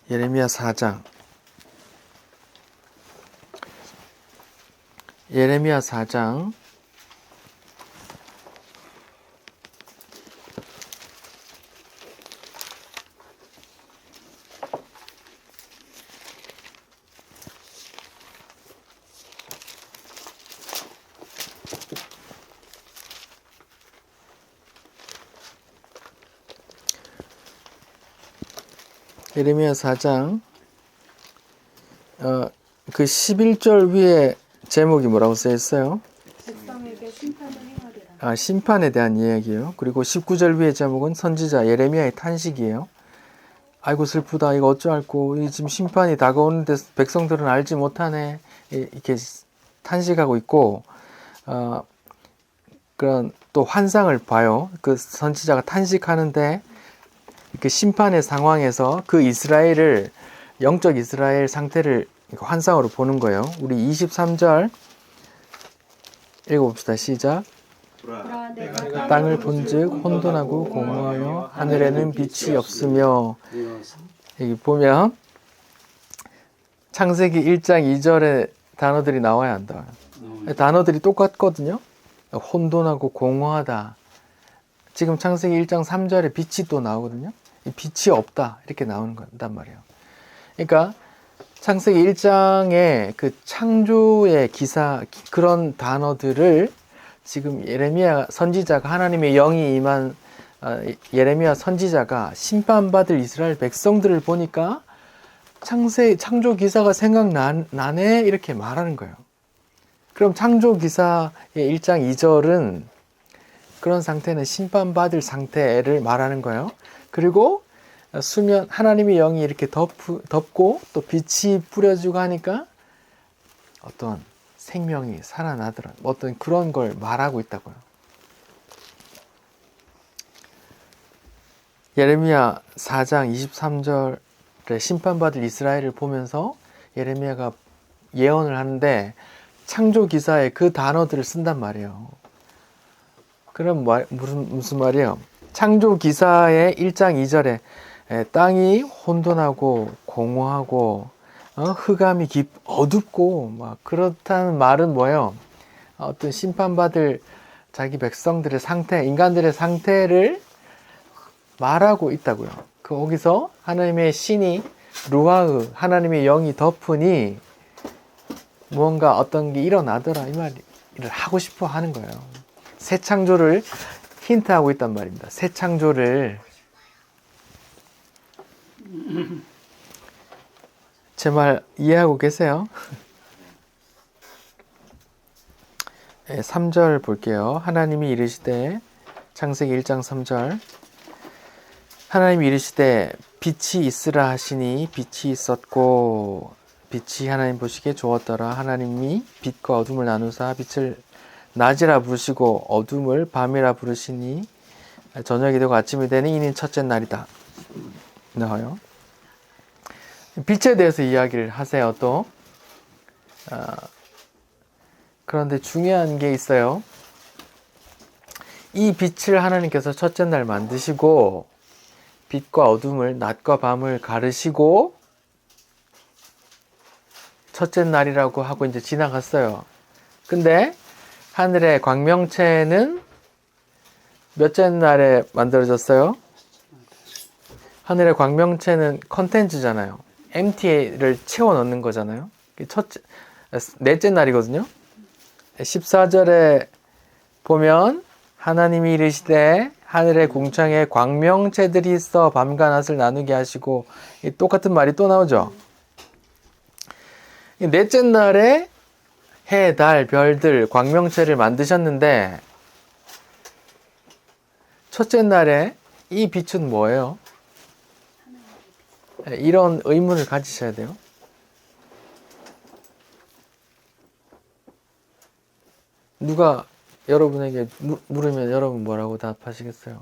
예레미야 4장. 예레미야 4장 4장 그 11절 위에 제목이 뭐라고 써 있어요? 백성에게 심판을 행하리라. 심판에 대한 이야기예요. 그리고 19절 위에 제목은 선지자 예레미야의 탄식이에요. 아이고 슬프다. 이거 어쩌할꼬. 이 지금 심판이 다가오는데 백성들은 알지 못하네. 이렇게 탄식하고 있고 그런 또 환상을 봐요. 그 선지자가 탄식하는데 그 심판의 상황에서 그 이스라엘을 영적 이스라엘 상태를 환상으로 보는 거예요. 우리 23절 읽어봅시다. 시작. 보라, 내가 땅을 본즉 혼돈하고 공허하여 하늘에는 빛이 없으며. 여기 보면 창세기 1장 2절의 단어들이 나와야 한다. 단어들이 똑같거든요. 혼돈하고 공허하다. 지금 창세기 1장 3절에 빛이 또 나오거든요. 빛이 없다 이렇게 나오는 건단 말이에요. 그러니까 창세기 1장의 그 창조의 기사 그런 단어들을 지금 예레미야 선지자가 하나님의 영이 임한 예레미야 선지자가 심판받을 이스라엘 백성들을 보니까 창조 기사가 생각나네 이렇게 말하는 거예요. 그럼 창조 기사의 1장 2절은 그런 상태는 심판받을 상태를 말하는 거예요. 그리고 수면 하나님의 영이 이렇게 덮고 또 빛이 뿌려지고 하니까 어떤 생명이 살아나더라. 어떤 그런 걸 말하고 있다고요. 예레미야 4장 23절에 심판받을 이스라엘을 보면서 예레미야가 예언을 하는데 창조 기사에 그 단어들을 쓴단 말이에요. 그럼 무슨 말이에요? 창조 기사의 1장 2절에 땅이 혼돈하고 공허하고 흑암이 어둡고 막 그렇다는 말은 뭐예요? 어떤 심판받을 자기 백성들의 상태, 인간들의 상태를 말하고 있다고요. 거기서 하나님의 신이 루아흐, 하나님의 영이 덮으니 무언가 어떤 게 일어나더라 이 말을 하고 싶어 하는 거예요. 새 창조를 힌트하고 있단 말입니다. 새 창조를. 제 말 이해하고 계세요? 3절 볼게요. 하나님이 이르시되 창세기 1장 3절 하나님이 이르시되 빛이 있으라 하시니 빛이 있었고 빛이 하나님 보시기에 좋았더라. 하나님이 빛과 어둠을 나누사 빛을 낮이라 부르시고 어둠을 밤이라 부르시니 저녁이 되고 아침이 되니 이는 첫째 날이다. 나와요. 빛에 대해서 이야기를 하세요. 또 그런데 중요한 게 있어요. 이 빛을 하나님께서 첫째 날 만드시고 빛과 어둠을 낮과 밤을 가르시고 첫째 날이라고 하고 이제 지나갔어요. 근데 하늘의 광명체는 몇째 날에 만들어졌어요? 하늘의 광명체는 컨텐츠잖아요. MT를 채워 넣는 거잖아요. 넷째 날이거든요. 14절에 보면 하나님이 이르시되 하늘의 궁창에 광명체들이 있어 밤과 낮을 나누게 하시고 똑같은 말이 또 나오죠. 넷째 날에 해, 달, 별들, 광명체를 만드셨는데 첫째 날에 이 빛은 뭐예요? 이런 의문을 가지셔야 돼요. 누가 여러분에게 물으면 여러분 뭐라고 답하시겠어요?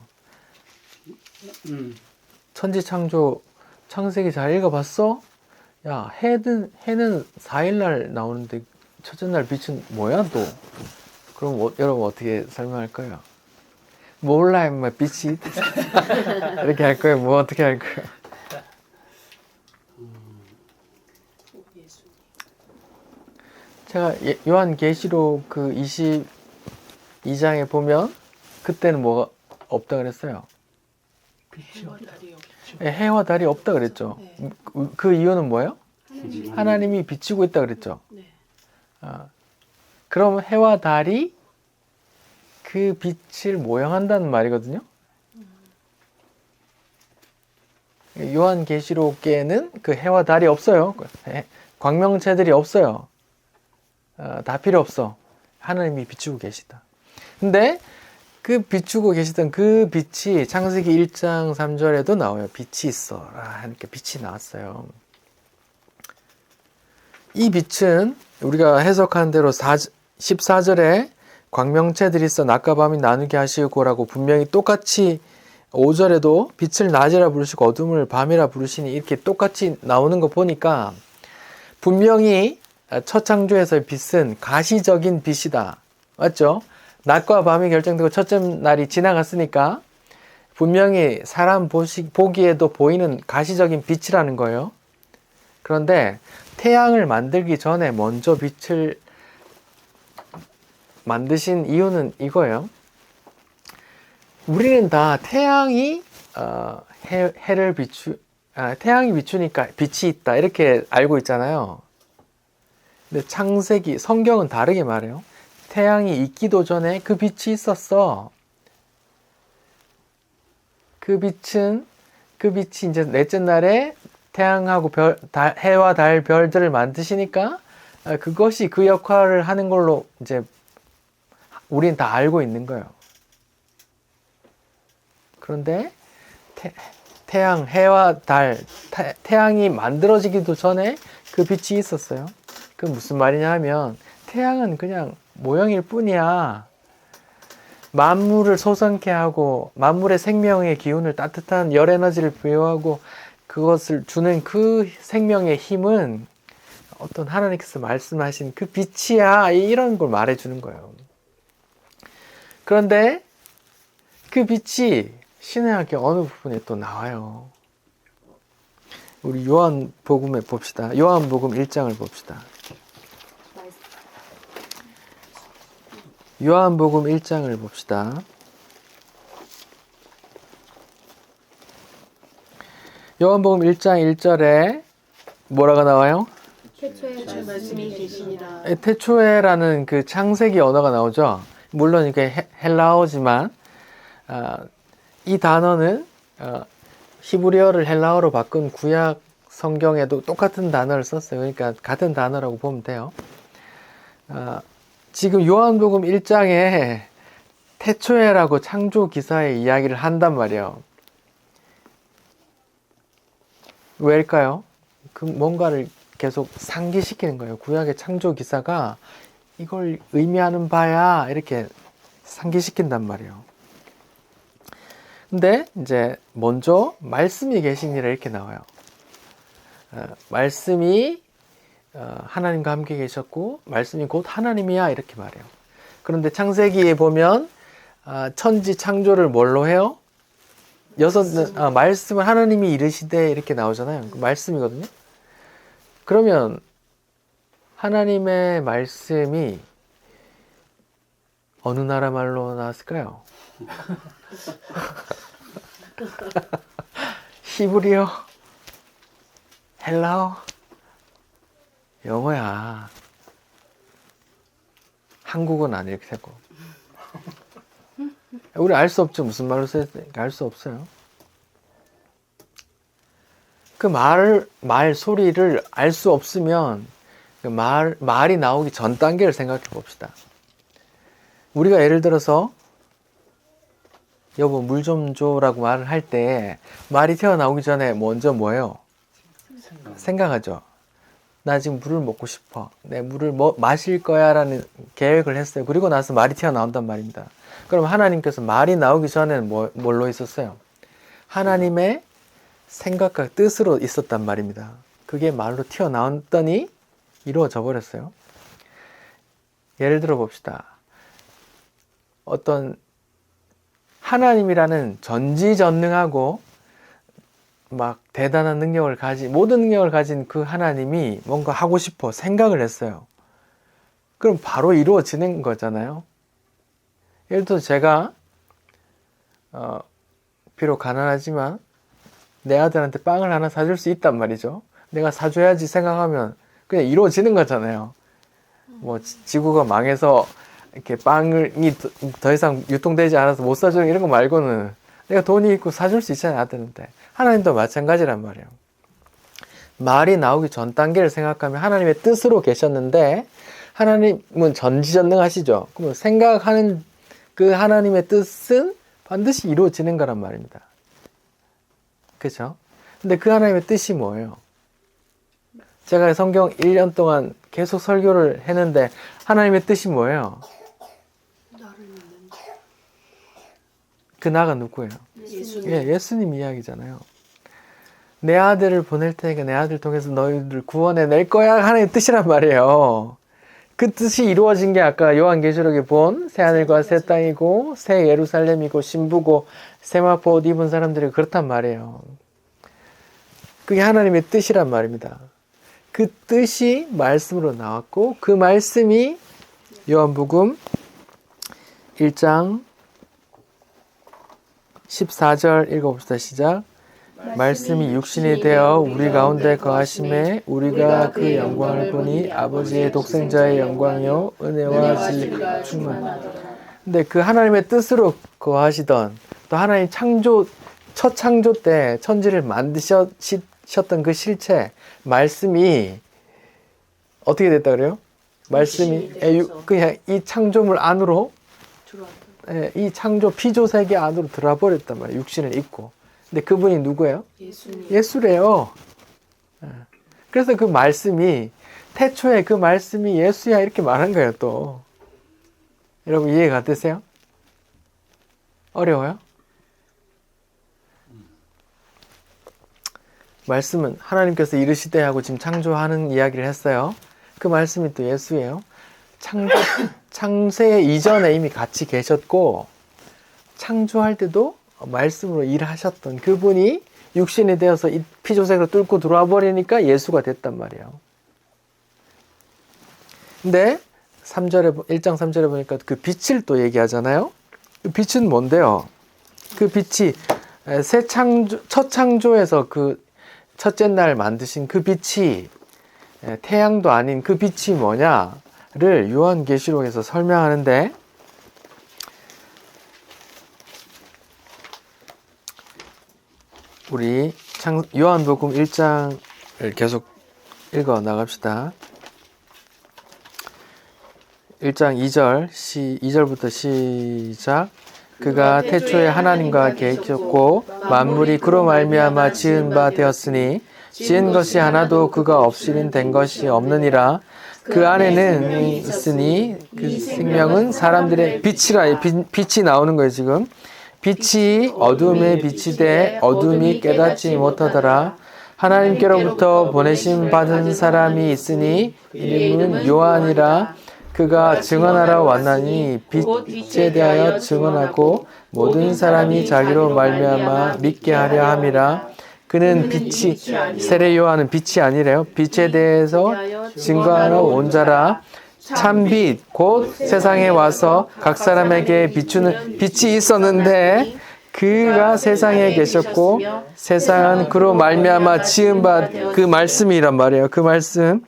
천지창조 창세기 잘 읽어봤어? 야, 해는 4일날 나오는데 첫째 날 빛은 뭐야 또? 그럼 여러분 어떻게 설명할까요? 몰라 임마 빛이 이렇게 할 거예요? 뭐 어떻게 할 거예요? 제가 요한계시록 그 22장에 보면 그때는 뭐가 없다 그랬어요? 해와 달이 없죠. 해와 달이 없다 그랬죠. 그 이유는 뭐예요? 하나님이 비추고 있다 그랬죠. 네. 그럼 해와 달이 그 빛을 모형한다는 말이거든요. 요한계시록에는 그 해와 달이 없어요. 광명체들이 없어요. 다 필요 없어. 하나님이 비추고 계시다. 근데 그 비추고 계시던 그 빛이 창세기 1장 3절에도 나와요. 빛이 있어라 하니까 빛이 나왔어요. 이 빛은 우리가 해석한 대로 14절에 광명체들이 있어 낮과 밤이 나누게 하시고라고 분명히 똑같이 5절에도 빛을 낮이라 부르시고 어둠을 밤이라 부르시니 이렇게 똑같이 나오는 거 보니까 분명히 첫 창조에서의 빛은 가시적인 빛이다. 맞죠? 낮과 밤이 결정되고 첫째 날이 지나갔으니까 분명히 사람 보기에도 보이는 가시적인 빛이라는 거예요. 그런데 태양을 만들기 전에 먼저 빛을 만드신 이유는 이거예요. 우리는 다 태양이 태양이 비추니까 빛이 있다 이렇게 알고 있잖아요. 근데 창세기 성경은 다르게 말해요. 태양이 있기도 전에 그 빛이 있었어. 그 빛이 이제 넷째 날에 태양하고 해와 달, 별들을 만드시니까 그것이 그 역할을 하는 걸로 이제 우리는 다 알고 있는 거예요. 그런데 태양, 해와 달, 태양이 만들어지기도 전에 그 빛이 있었어요. 그건 무슨 말이냐 하면 태양은 그냥 모형일 뿐이야. 만물을 솟아나게 하고 만물의 생명의 기운을 따뜻한 열 에너지를 부여하고 그것을 주는 그 생명의 힘은 어떤 하나님께서 말씀하신 그 빛이야. 이런 걸 말해주는 거예요. 그런데 그 빛이 신약의 어느 부분에 또 나와요. 우리 요한복음에 봅시다. 요한복음 1장을 봅시다. 요한복음 1장을 봅시다. 요한복음 1장 1절에 뭐라고 나와요? 태초에 말씀이 계시니라. 태초에라는 그 창세기 언어가 나오죠. 물론 이게 헬라어지만 이 단어는 히브리어를 헬라어로 바꾼 구약 성경에도 똑같은 단어를 썼어요. 그러니까 같은 단어라고 보면 돼요. 지금 요한복음 1장에 태초에라고 창조 기사의 이야기를 한단 말이에요. 왜일까요? 그 뭔가를 계속 상기시키는 거예요. 구약의 창조 기사가 이걸 의미하는 바야 이렇게 상기시킨단 말이에요. 근데 이제 먼저 말씀이 계시니라 이렇게 나와요. 말씀이 하나님과 함께 계셨고 말씀이 곧 하나님이야 이렇게 말해요. 그런데 창세기에 보면 천지 창조를 뭘로 해요? 말씀을 하나님이 이르시되 이렇게 나오잖아요. 그 말씀이거든요. 그러면 하나님의 말씀이 어느 나라 말로 나왔을까요? 히브리어? 헬라어? 영어야. 한국어는 안 이렇게 되고. 우리 알 수 없죠. 무슨 말로 쓰였으니까 알 수 없어요. 그 말 소리를 알 수 없으면 그 말이 나오기 전 단계를 생각해 봅시다. 우리가 예를 들어서 여보 물 좀 줘라고 말을 할 때 말이 튀어나오기 전에 먼저 뭐예요? 생각하죠. 나 지금 물을 먹고 싶어. 내 물을 마실 거야 라는 계획을 했어요. 그리고 나서 말이 튀어나온단 말입니다. 그럼 하나님께서 말이 나오기 전에는 뭘로 있었어요? 하나님의 생각과 뜻으로 있었단 말입니다. 그게 말로 튀어나왔더니 이루어져 버렸어요. 예를 들어 봅시다. 어떤 하나님이라는 전지전능하고 막 대단한 능력을 모든 능력을 가진 그 하나님이 뭔가 하고 싶어 생각을 했어요. 그럼 바로 이루어지는 거잖아요. 예를 들어서 제가 비록 가난하지만 내 아들한테 빵을 하나 사줄 수 있단 말이죠. 내가 사줘야지 생각하면 그냥 이루어지는 거잖아요. 뭐 지구가 망해서 이렇게 빵이 더 이상 유통되지 않아서 못 사주는 이런 거 말고는 내가 돈이 있고 사줄 수 있잖아요, 아들한테. 하나님도 마찬가지란 말이에요. 말이 나오기 전 단계를 생각하면 하나님의 뜻으로 계셨는데 하나님은 전지전능하시죠. 그럼 생각하는 그 하나님의 뜻은 반드시 이루어지는 거란 말입니다. 그렇죠? 근데 그 하나님의 뜻이 뭐예요? 제가 성경 1년 동안 계속 설교를 했는데 하나님의 뜻이 뭐예요? 그 나가 누구예요? 예수님 이야기잖아요. 내 아들을 보낼 테니까 내 아들 통해서 너희들 구원해 낼 거야 하나님의 뜻이란 말이에요. 그 뜻이 이루어진 게 아까 요한계시록에 본 새하늘과 새 땅이고 새 예루살렘이고 신부고 세마포 옷 입은 사람들이 그렇단 말이에요. 그게 하나님의 뜻이란 말입니다. 그 뜻이 말씀으로 나왔고 그 말씀이 요한복음 1장 14절 읽어봅시다. 시작. 말씀이 육신이 되어 우리 가운데 거하심에 우리가 그 영광을 보니 아버지의 독생자의 영광이요 은혜와 진리가 충만하더라. 근데 그 하나님의 뜻으로 거하시던 또 하나님 첫 창조 때 천지를 만드셨던 그 실체 말씀이 어떻게 됐다 그래요? 말씀이 그냥 이 창조물 안으로 이 창조 피조 세계 안으로 들어와 버렸단 말이에요. 육신을 입고. 근데 그분이 누구예요? 예수래요. 그래서 그 말씀이 태초에 그 말씀이 예수야 이렇게 말한 거예요. 또 여러분 이해가 되세요? 어려워요? 말씀은 하나님께서 이르시되 하고 지금 창조하는 이야기를 했어요. 그 말씀이 또 예수예요. 창세 이전에 이미 같이 계셨고 창조할 때도 말씀으로 일하셨던 그분이 육신이 되어서 이 피조색으로 뚫고 들어와 버리니까 예수가 됐단 말이에요. 근데 1장 3절에 보니까 그 빛을 또 얘기하잖아요. 그 빛은 뭔데요? 그 빛이 첫 창조에서 그 첫째 날 만드신 그 빛이 태양도 아닌 그 빛이 뭐냐를 요한계시록에서 설명하는데 우리 요한복음 1장을 계속 읽어 나갑시다. 1장 2절부터 시작. 그가 태초에 하나님과 계획했고 만물이 그로 말미암아 지은 바 되었으니 지은 것이 하나도 그가 없이는 된 것이 없느니라. 그 안에는 있으니 그 생명은 사람들의 빛이라. 빛이 나오는 거예요 지금. 빛이 어둠에 비치되 어둠이 깨닫지 못하더라. 하나님께로부터 보내심 받은 사람이 있으니 이름은 요한이라. 그가 증언하러 왔나니 빛에 대하여 증언하고 모든 사람이 자기로 말미암아 믿게 하려 함이라. 그는 빛이, 세례 요한은 빛이 아니래요. 빛에 대해서 증거하러 온 자라. 참빛 곧 세상에 와서 각 사람에게 비추는 빛이 있었는데 그가 세상에 계셨고 세상은 그로 말미암아 지은 바 그 말씀이란 말이에요. 그 말씀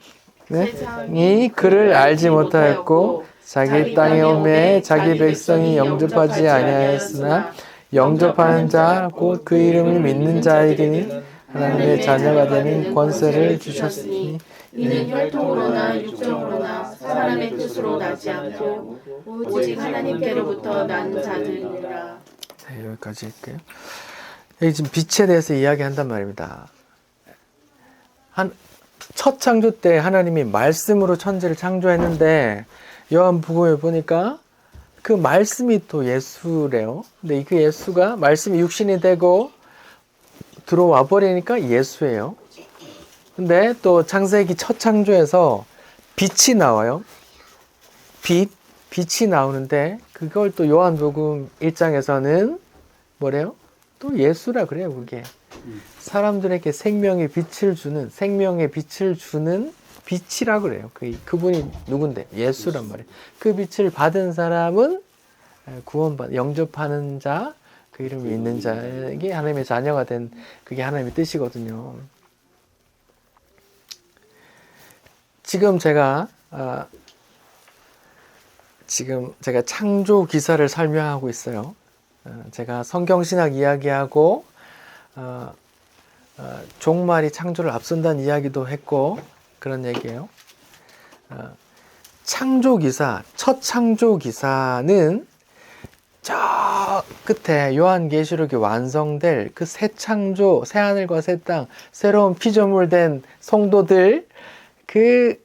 이 그를 알지 못하였고 자기 땅에 오매 자기 백성이 영접하지 아니하였으나 영접하는 자 곧 그 이름을 믿는 자에게는 하나님의 자녀가 되는 권세를 주셨으니 이는 혈통으로나 육정으로나 사람의 뜻으로 나지 않고 오직 하나님께로부터 난 자들이라. 네, 여기까지 할게요. 여기 지금 빛에 대해서 이야기한단 말입니다. 첫 창조 때 하나님이 말씀으로 천지를 창조했는데 요한복음에 보니까 그 말씀이 또 예수래요. 근데 그 예수가 말씀이 육신이 되고 들어와 버리니까 예수예요. 근데 또 창세기 첫 창조에서 빛이 나와요. 빛이 나오는데 그걸 또 요한복음 1장에서는 뭐래요? 또 예수라 그래요. 그게 사람들에게 생명의 빛을 주는 빛이라 그래요. 그분이 누군데? 예수란 말이에요. 그 빛을 받은 사람은 영접하는 자, 그 이름이 있는 자에게 하나님의 자녀가 된 그게 하나님의 뜻이거든요. 지금 제가 창조 기사를 설명하고 있어요. 제가 성경신학 이야기하고 종말이 창조를 앞선다는 이야기도 했고 그런 얘기예요. 첫 창조 기사는 저 끝에 요한계시록이 완성될 그 새 창조, 새 하늘과 새 땅, 새로운 피조물 된 성도들 그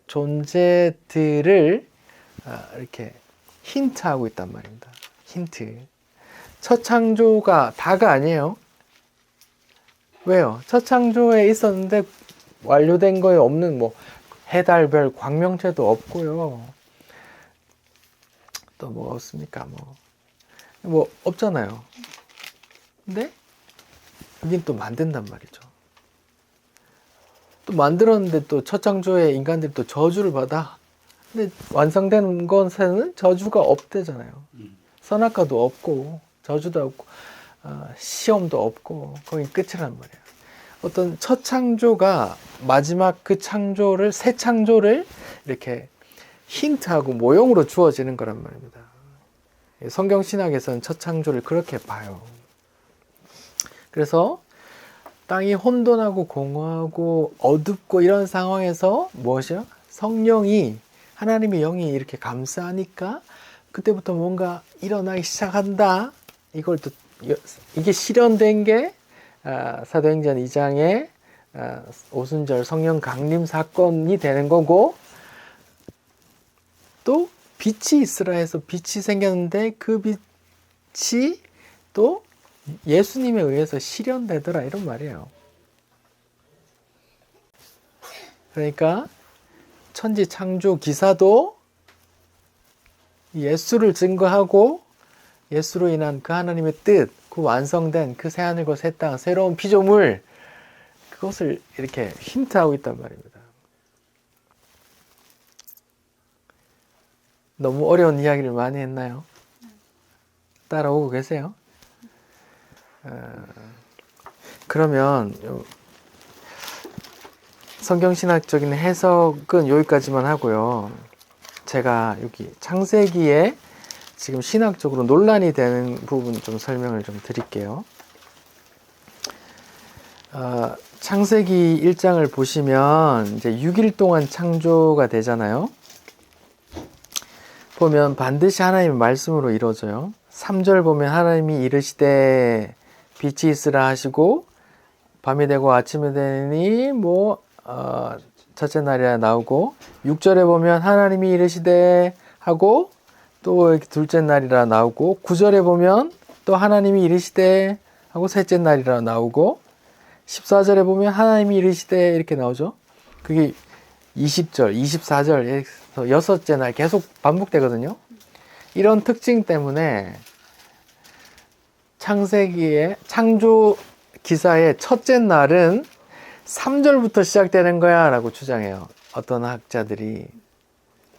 존재들을 이렇게 힌트하고 있단 말입니다. 힌트. 첫 창조가 다가 아니에요. 왜요? 첫 창조에 있었는데 완료된 거에 없는 해달, 별, 광명체도 없고요. 또 뭐가 없습니까? 뭐 없잖아요. 근데 여긴 또 만든단 말이죠. 또 만들었는데 또 첫 창조에 인간들이 또 저주를 받아. 근데 완성된 것에는 저주가 없대잖아요. 선악과도 없고 저주도 없고 시험도 없고 거기 끝이란 말이에요. 어떤 첫 창조가 마지막 그 창조를 새 창조를 이렇게 힌트하고 모형으로 주어지는 거란 말입니다. 성경 신학에서는 첫 창조를 그렇게 봐요. 그래서 땅이 혼돈하고 공허하고 어둡고 이런 상황에서 무엇이요? 성령이 하나님의 영이 이렇게 감싸니까 그때부터 뭔가 일어나기 시작한다. 이게 실현된 게 사도행전 2장의 오순절 성령 강림 사건이 되는 거고 또 빛이 있으라 해서 빛이 생겼는데 그 빛이 또 예수님에 의해서 실현되더라 이런 말이에요. 그러니까 천지 창조 기사도 예수를 증거하고 예수로 인한 그 하나님의 뜻, 그 완성된 그 새하늘과 새 땅, 새로운 피조물 그것을 이렇게 힌트하고 있단 말입니다. 너무 어려운 이야기를 많이 했나요? 따라오고 계세요? 그러면 성경신학적인 해석은 여기까지만 하고요. 제가 여기 창세기에 지금 신학적으로 논란이 되는 부분 좀 설명을 좀 드릴게요. 창세기 1장을 보시면 이제 6일 동안 창조가 되잖아요. 보면 반드시 하나님의 말씀으로 이루어져요. 3절 보면 하나님이 이르시되 빛이 있으라 하시고 밤이 되고 아침이 되니 첫째 날이라 나오고 6절에 보면 하나님이 이르시되 하고 또 이렇게 둘째 날이라 나오고 9절에 보면 또 하나님이 이르시되 하고 셋째 날이라 나오고 14절에 보면 하나님이 이르시되 이렇게 나오죠. 그게 20절, 24절, 여섯째 날 계속 반복되거든요. 이런 특징 때문에 창세기의 창조 기사의 첫째 날은 3절부터 시작되는 거야 라고 주장해요. 어떤 학자들이.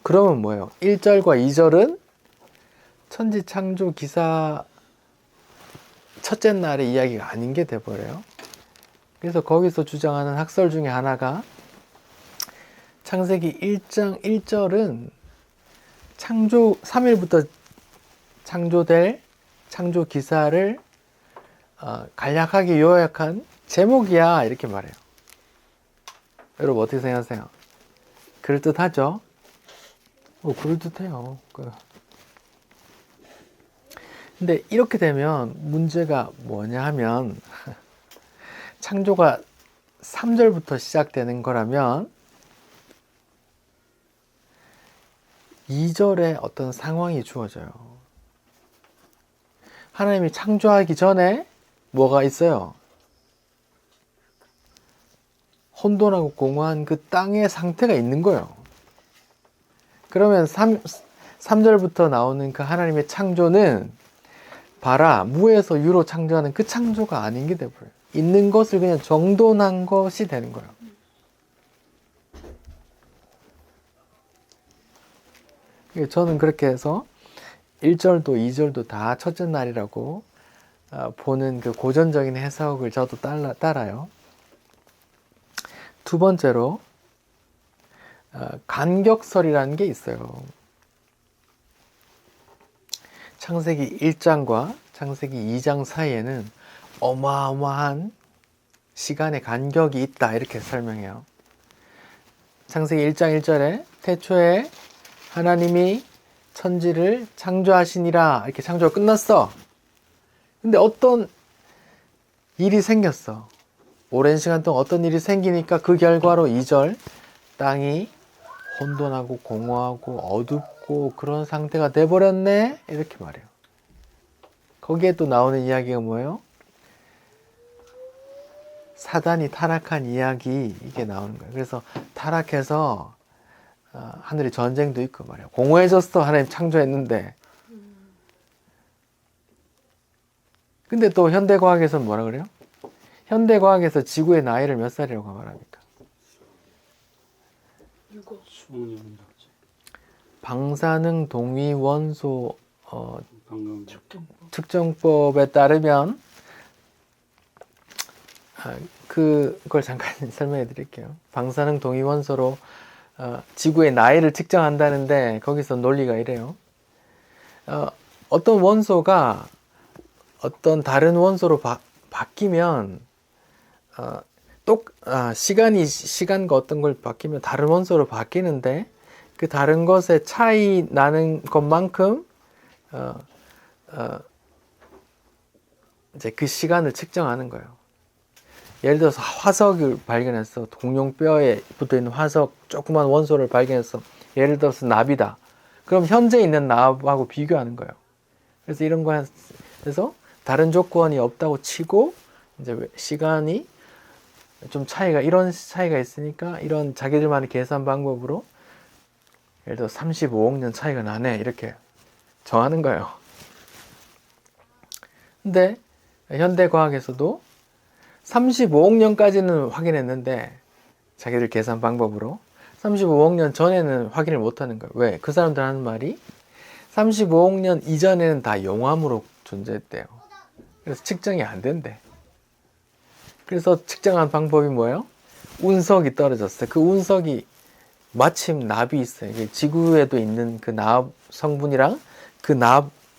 그러면 뭐예요? 1절과 2절은 천지 창조 기사 첫째 날의 이야기가 아닌 게 돼버려요. 그래서 거기서 주장하는 학설 중에 하나가 창세기 1장 1절은 창조 3일부터 창조될 창조 기사를 간략하게 요약한 제목이야 이렇게 말해요. 여러분 어떻게 생각하세요? 그럴듯하죠? 그럴듯해요. 근데 이렇게 되면 문제가 뭐냐 하면 창조가 3절부터 시작되는 거라면 2절에 어떤 상황이 주어져요. 하나님이 창조하기 전에 뭐가 있어요? 혼돈하고 공허한 그 땅의 상태가 있는 거예요. 그러면 3절부터 나오는 그 하나님의 창조는 봐라, 무에서 유로 창조하는 그 창조가 아닌 게 돼버려요. 있는 것을 그냥 정돈한 것이 되는 거예요. 저는 그렇게 해서 1절도 2절도 다 첫째 날이라고 보는 그 고전적인 해석을 저도 따라요. 두 번째로 간격설이라는 게 있어요. 창세기 1장과 창세기 2장 사이에는 어마어마한 시간의 간격이 있다 이렇게 설명해요. 창세기 1장 1절에 태초에 하나님이 천지를 창조하시니라 이렇게 창조가 끝났어. 근데 어떤 일이 생겼어. 오랜 시간 동안 어떤 일이 생기니까 그 결과로 2절 땅이 혼돈하고 공허하고 어둡고 그런 상태가 돼버렸네 이렇게 말해요. 거기에 또 나오는 이야기가 뭐예요? 사단이 타락한 이야기 이게 나오는 거예요. 그래서 타락해서 하늘에 전쟁도 있고 말이에요. 공허해졌어. 하나님 창조했는데. 근데 또 현대과학에서는 뭐라 그래요? 현대과학에서 지구의 나이를 몇 살이라고 말합니까? 방사능 동위 원소 측정법에 따르면 그걸 잠깐 설명해 드릴게요. 방사능 동위 원소로 지구의 나이를 측정한다는데 거기서 논리가 이래요. 어떤 원소가 어떤 다른 원소로 바뀌면 시간과 어떤 걸 바뀌면 다른 원소로 바뀌는데 그 다른 것에 차이 나는 것만큼 이제 그 시간을 측정하는 거예요. 예를 들어서 화석을 발견해서 공룡뼈에 붙어있는 화석 조그만 원소를 발견해서 예를 들어서 납이다. 그럼 현재 있는 납하고 비교하는 거예요. 그래서 이런 거 해서 다른 조건이 없다고 치고 이제 시간이 좀 이런 차이가 있으니까 이런 자기들만의 계산 방법으로 예를 들어 35억 년 차이가 나네 이렇게 정하는 거예요. 근데 현대과학에서도 35억 년까지는 확인했는데 자기들 계산 방법으로 35억 년 전에는 확인을 못하는 거예요. 왜? 그 사람들 하는 말이 35억 년 이전에는 다 용암으로 존재했대요. 그래서 측정이 안 된대. 그래서 측정한 방법이 뭐예요? 운석이 떨어졌어요. 그 운석이 마침 납이 있어요. 이게 지구에도 있는 그 납 성분이랑 그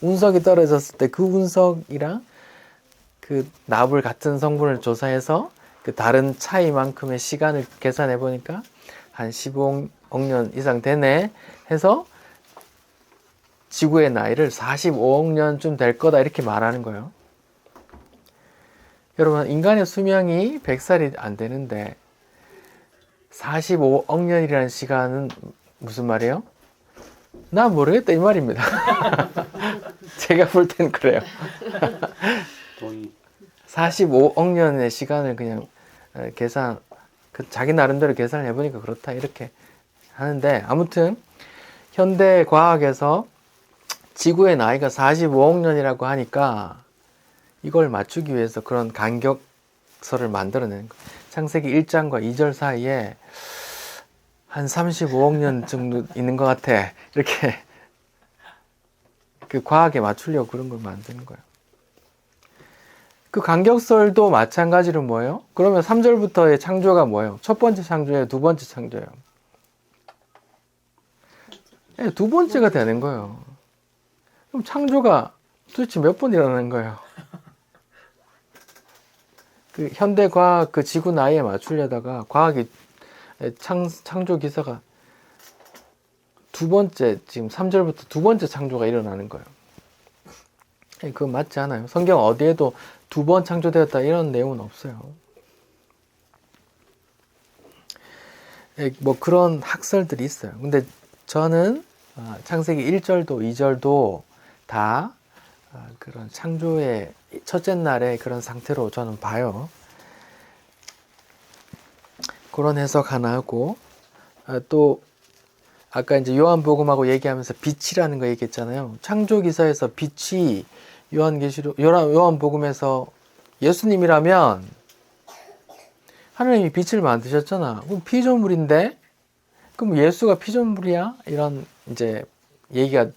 운석이 떨어졌을 때 그 운석이랑 그 납을 같은 성분을 조사해서 그 다른 차이만큼의 시간을 계산해 보니까 한 15억 년 이상 되네 해서 지구의 나이를 45억 년쯤 될 거다 이렇게 말하는 거예요. 여러분, 인간의 수명이 100살이 안 되는데 45억 년이라는 시간은 무슨 말이에요? 나 모르겠다 이 말입니다. 제가 볼 땐 그래요. 동의. 45억 년의 시간을 그냥 계산, 자기 나름대로 계산을 해보니까 그렇다 이렇게 하는데, 아무튼 현대 과학에서 지구의 나이가 45억 년이라고 하니까 이걸 맞추기 위해서 그런 간격서를 만들어내는 거예요. 창세기 1장과 2절 사이에 한 35억 년 정도 있는 것 같아. 이렇게 그 과학에 맞추려고 그런 걸 만드는 거예요. 그 간격설도 마찬가지로 뭐예요? 그러면 3절부터의 창조가 뭐예요? 첫 번째 창조예요? 두 번째 창조예요? 네, 두 번째가 되는 거예요. 그럼 창조가 도대체 몇 번 일어나는 거예요? 그 현대 과학 그 지구 나이에 맞추려다가 과학이 창조 기사가 두 번째, 지금 3절부터 두 번째 창조가 일어나는 거예요. 그거 맞지 않아요? 성경 어디에도 두 번 창조되었다 이런 내용은 없어요. 뭐 그런 학설들이 있어요. 근데 저는 창세기 1절도 2절도 다 그런 창조의 첫째 날의 그런 상태로 저는 봐요. 그런 해석 하나 하고, 또 아까 이제 요한복음하고 얘기하면서 빛이라는 거 얘기했잖아요. 창조기사에서 빛이 요한복음에서 예수님이라면 하나님이 빛을 만드셨잖아. 그럼 피조물인데, 그럼 예수가 피조물이야? 이런 이제 얘기가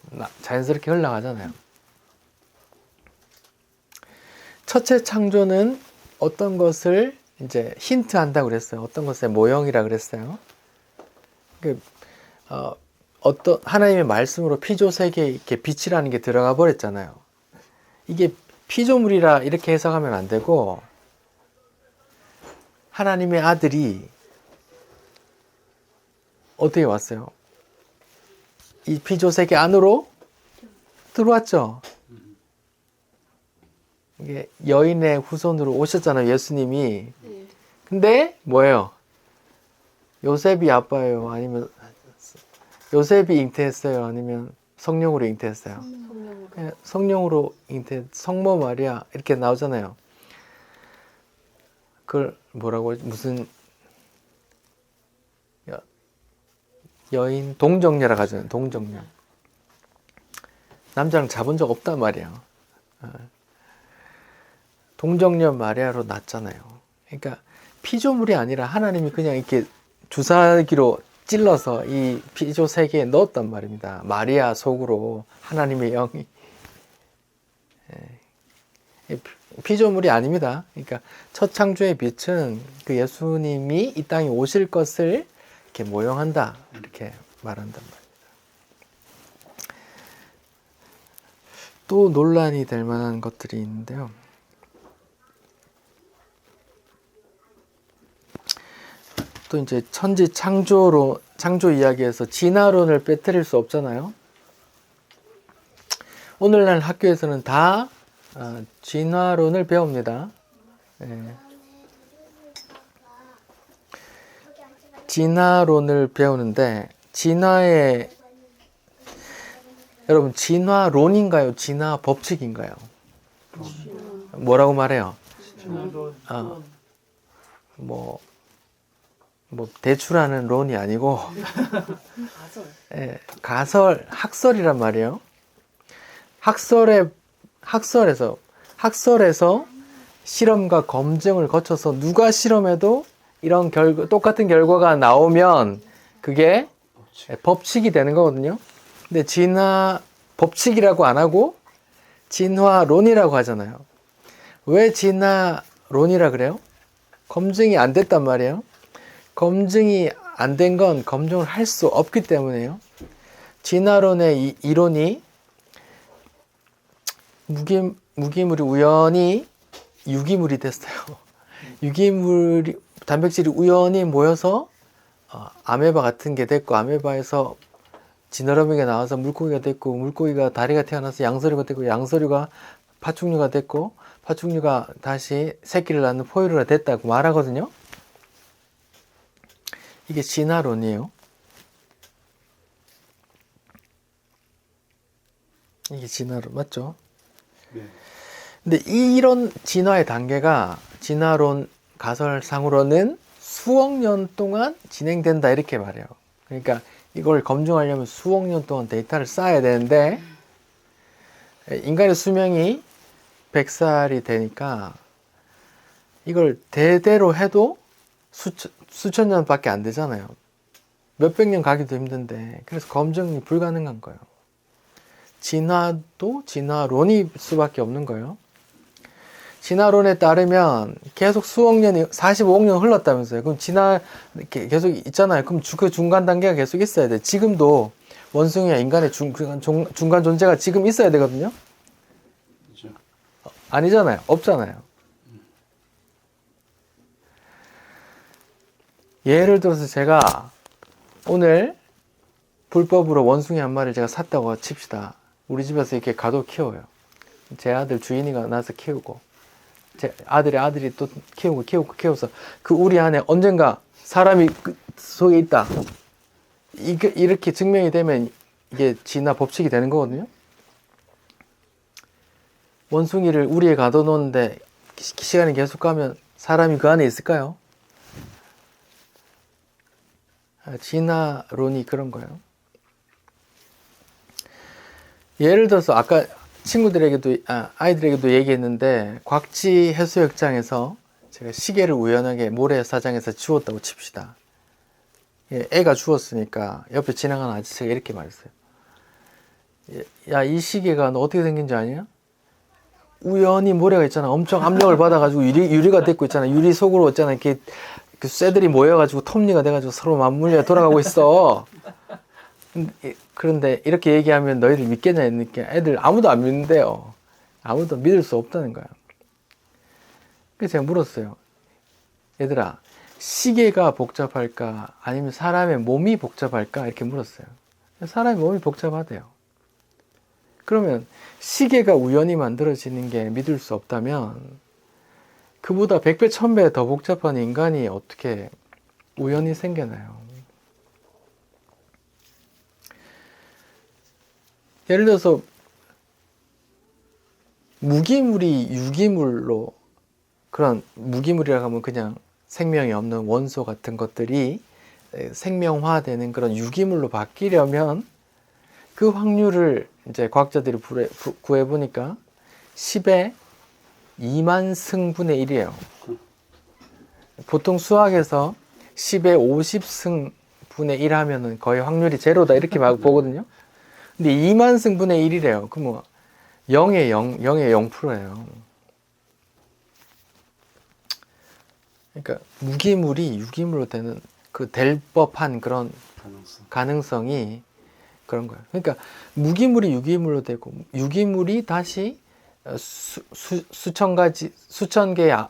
자연스럽게 흘러가잖아요. 첫째 창조는 어떤 것을 이제 힌트한다고 그랬어요. 어떤 것의 모형이라 그랬어요. 어떤 하나님의 말씀으로 피조 세계에 이렇게 빛이라는 게 들어가 버렸잖아요. 이게 피조물이라 이렇게 해석하면 안 되고, 하나님의 아들이 어떻게 왔어요? 이 피조 세계 안으로 들어왔죠. 이게 여인의 후손으로 오셨잖아요, 예수님이. 근데 뭐예요? 요셉이 아빠예요? 아니면 요셉이 잉태했어요? 아니면 성령으로 잉태했어요? 성령으로 성모 마리아 이렇게 나오잖아요. 그걸 뭐라고 무슨 여인 동정녀라고 하잖아요. 동정녀. 남자랑 잡은 적 없단 말이에요. 동정녀 마리아로 낳았잖아요. 그러니까 피조물이 아니라 하나님이 그냥 이렇게 주사기로 찔러서 이 피조 세계에 넣었단 말입니다. 마리아 속으로 하나님의 영이. 피조물이 아닙니다. 그러니까 첫 창조의 빛은 그 예수님이 이 땅에 오실 것을 이렇게 모형한다. 이렇게 말한단 말입니다. 또 논란이 될 만한 것들이 있는데요. 또 이제 천지 창조 이야기에서 진화론을 빼뜨릴 수 없잖아요. 오늘날 학교에서는 다 진화론을 배웁니다. 네. 진화론을 배우는데 여러분 진화론인가요? 진화 법칙인가요? 뭐라고 말해요? 뭐 대출하는 론이 아니고 학설이란 말이에요. 학설에서 실험과 검증을 거쳐서 누가 실험해도 이런 똑같은 결과가 나오면 그게 법칙이 되는 거거든요. 근데 진화 법칙이라고 안 하고 진화론이라고 하잖아요. 왜 진화론이라 그래요? 검증이 안 됐단 말이에요. 검증이 안 된 건 검증을 할 수 없기 때문에요. 진화론의 이론이 무기물이 우연히 유기물이 됐어요. 단백질이 우연히 모여서 아메바 같은 게 됐고, 아메바에서 지느러미가 나와서 물고기가 됐고, 물고기가 다리가 태어나서 양서류가 됐고, 양서류가 파충류가 됐고, 파충류가 다시 새끼를 낳는 포유류가 됐다고 말하거든요. 이게 진화론이에요. 이게 진화론 맞죠? 네. 근데 이런 진화의 단계가 진화론 가설상으로는 수억 년 동안 진행된다 이렇게 말해요. 그러니까 이걸 검증하려면 수억 년 동안 데이터를 쌓아야 되는데 인간의 수명이 100살이 되니까 이걸 대대로 해도 수천 년밖에 안 되잖아요. 몇백 년 가기도 힘든데 그래서 검증이 불가능한 거예요. 진화도 진화론일 수밖에 없는 거예요. 진화론에 따르면 계속 수억 년이 45억 년 흘렀다면서요. 그럼 진화 계속 있잖아요. 그럼 그 중간 단계가 계속 있어야 돼. 지금도 원숭이와 인간의 중간 존재가 지금 있어야 되거든요. 그렇죠. 아니잖아요. 없잖아요. 예를 들어서 제가 오늘 불법으로 원숭이 한 마리를 제가 샀다고 칩시다. 우리 집에서 이렇게 가둬 키워요. 제 아들 주인이가 나서 키우고 제 아들이 또 키워서 그 우리 안에 언젠가 사람이 그 속에 있다. 이렇게 증명이 되면 이게 진화 법칙이 되는 거거든요. 원숭이를 우리에 가둬 놓는데 시간이 계속 가면 사람이 그 안에 있을까요? 진화론이 그런 거예요. 예를 들어서 아까 아이들에게도 얘기했는데 곽지 해수욕장에서 제가 시계를 우연하게 모래사장에서 주웠다고 칩시다. 애가 주웠으니까 옆에 지나가는 아저씨가 이렇게 말했어요. 야, 이 시계가 너 어떻게 생긴 줄 아냐? 우연히 모래가 있잖아. 엄청 압력을 받아가지고 유리가 됐고 있잖아. 유리 속으로 있잖아. 이렇게 그 쇠들이 모여가지고 톱니가 돼가지고 서로 맞물려 돌아가고 있어. 그런데 이렇게 얘기하면 너희들 믿겠냐 이렇게 애들 아무도 안 믿는데요. 아무도 믿을 수 없다는 거야. 그래서 제가 물었어요. 얘들아, 시계가 복잡할까 아니면 사람의 몸이 복잡할까 이렇게 물었어요. 사람의 몸이 복잡하대요. 그러면 시계가 우연히 만들어지는 게 믿을 수 없다면 그보다 100배, 1000배 더 복잡한 인간이 어떻게 우연히 생겨나요? 예를 들어서 무기물이 유기물로 그런 무기물이라고 하면 그냥 생명이 없는 원소 같은 것들이 생명화되는 그런 유기물로 바뀌려면 그 확률을 이제 과학자들이 구해보니까 10의 2만 승분의 1이에요. 보통 수학에서 10의 50승분의 1 하면은 거의 확률이 제로다 이렇게 막 보거든요. 근데 2만 승분의 1이래요. 그럼 뭐 0의 0%예요. 그러니까 무기물이 유기물로 되는 그 될 법한 그런 가능성이 그런 거예요. 그러니까 무기물이 유기물로 되고 유기물이 다시 수천 개의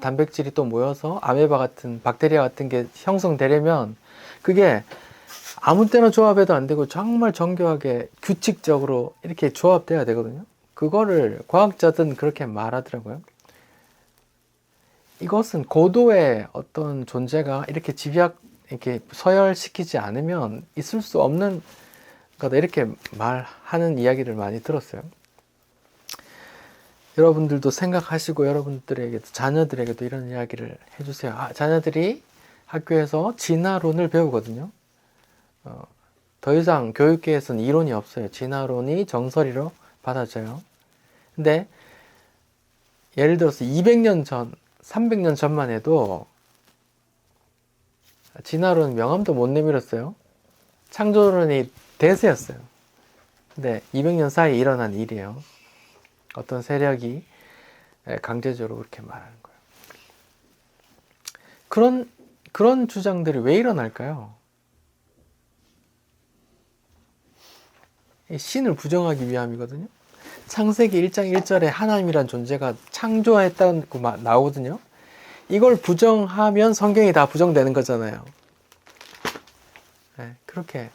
단백질이 또 모여서 아메바 같은 박테리아 같은 게 형성되려면 그게 아무 때나 조합해도 안 되고 정말 정교하게 규칙적으로 이렇게 조합돼야 되거든요. 그거를 과학자들은 그렇게 말하더라고요. 이것은 고도의 어떤 존재가 이렇게 이렇게 서열시키지 않으면 있을 수 없는 거다 이렇게 말하는 이야기를 많이 들었어요. 여러분들도 생각하시고 여러분들에게도 자녀들에게도 이런 이야기를 해주세요. 자녀들이 학교에서 진화론을 배우거든요. 더 이상 교육계에서는 이론이 없어요. 진화론이 정설이로 받아져요. 근데 예를 들어서 200년 전, 300년 전만 해도 진화론 명함도 못 내밀었어요. 창조론이 대세였어요. 근데 200년 사이에 일어난 일이에요. 어떤 세력이 강제적으로 그렇게 말하는 거예요. 그런 주장들이 왜 일어날까요? 신을 부정하기 위함이거든요. 창세기 1장 1절에 하나님이란 존재가 창조했다고 나오거든요. 이걸 부정하면 성경이 다 부정되는 거잖아요. 네, 그렇게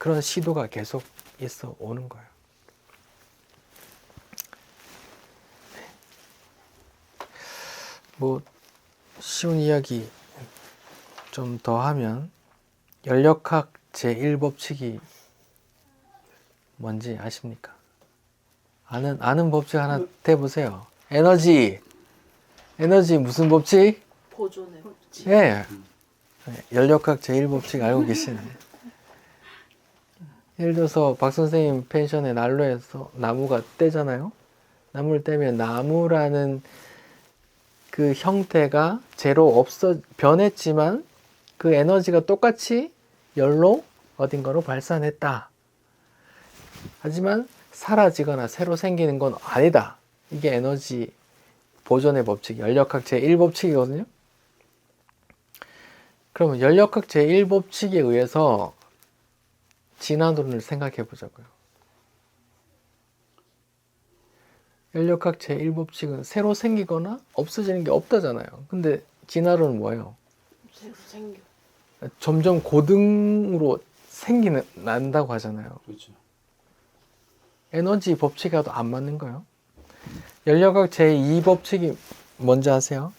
그런 시도가 계속 있어 오는 거예요. 뭐 쉬운 이야기 좀 더 하면 연력학 제1법칙이 뭔지 아십니까? 아는 법칙 하나 대보세요. 에너지 무슨 법칙? 보존의 법칙. 예. 연력학 제1법칙 알고 계시네. 예를 들어서 박 선생님 펜션에 난로에서 나무가 떼잖아요. 나무를 떼면 나무라는 그 형태가 재로 변했지만 그 에너지가 똑같이 열로 어딘가로 발산했다. 하지만 사라지거나 새로 생기는 건 아니다. 이게 에너지 보존의 법칙, 연력학 제1법칙이거든요. 그러면 연력학 제1법칙에 의해서 진화론을 생각해 보자고요. 연력학 제1법칙은 새로 생기거나 없어지는 게 없다잖아요. 근데 진화론은 뭐예요? 새로 생겨. 점점 고등으로 난다고 하잖아요. 그렇죠. 에너지 법칙과도 안 맞는 거예요. 연력학 제2법칙이 뭔지 아세요?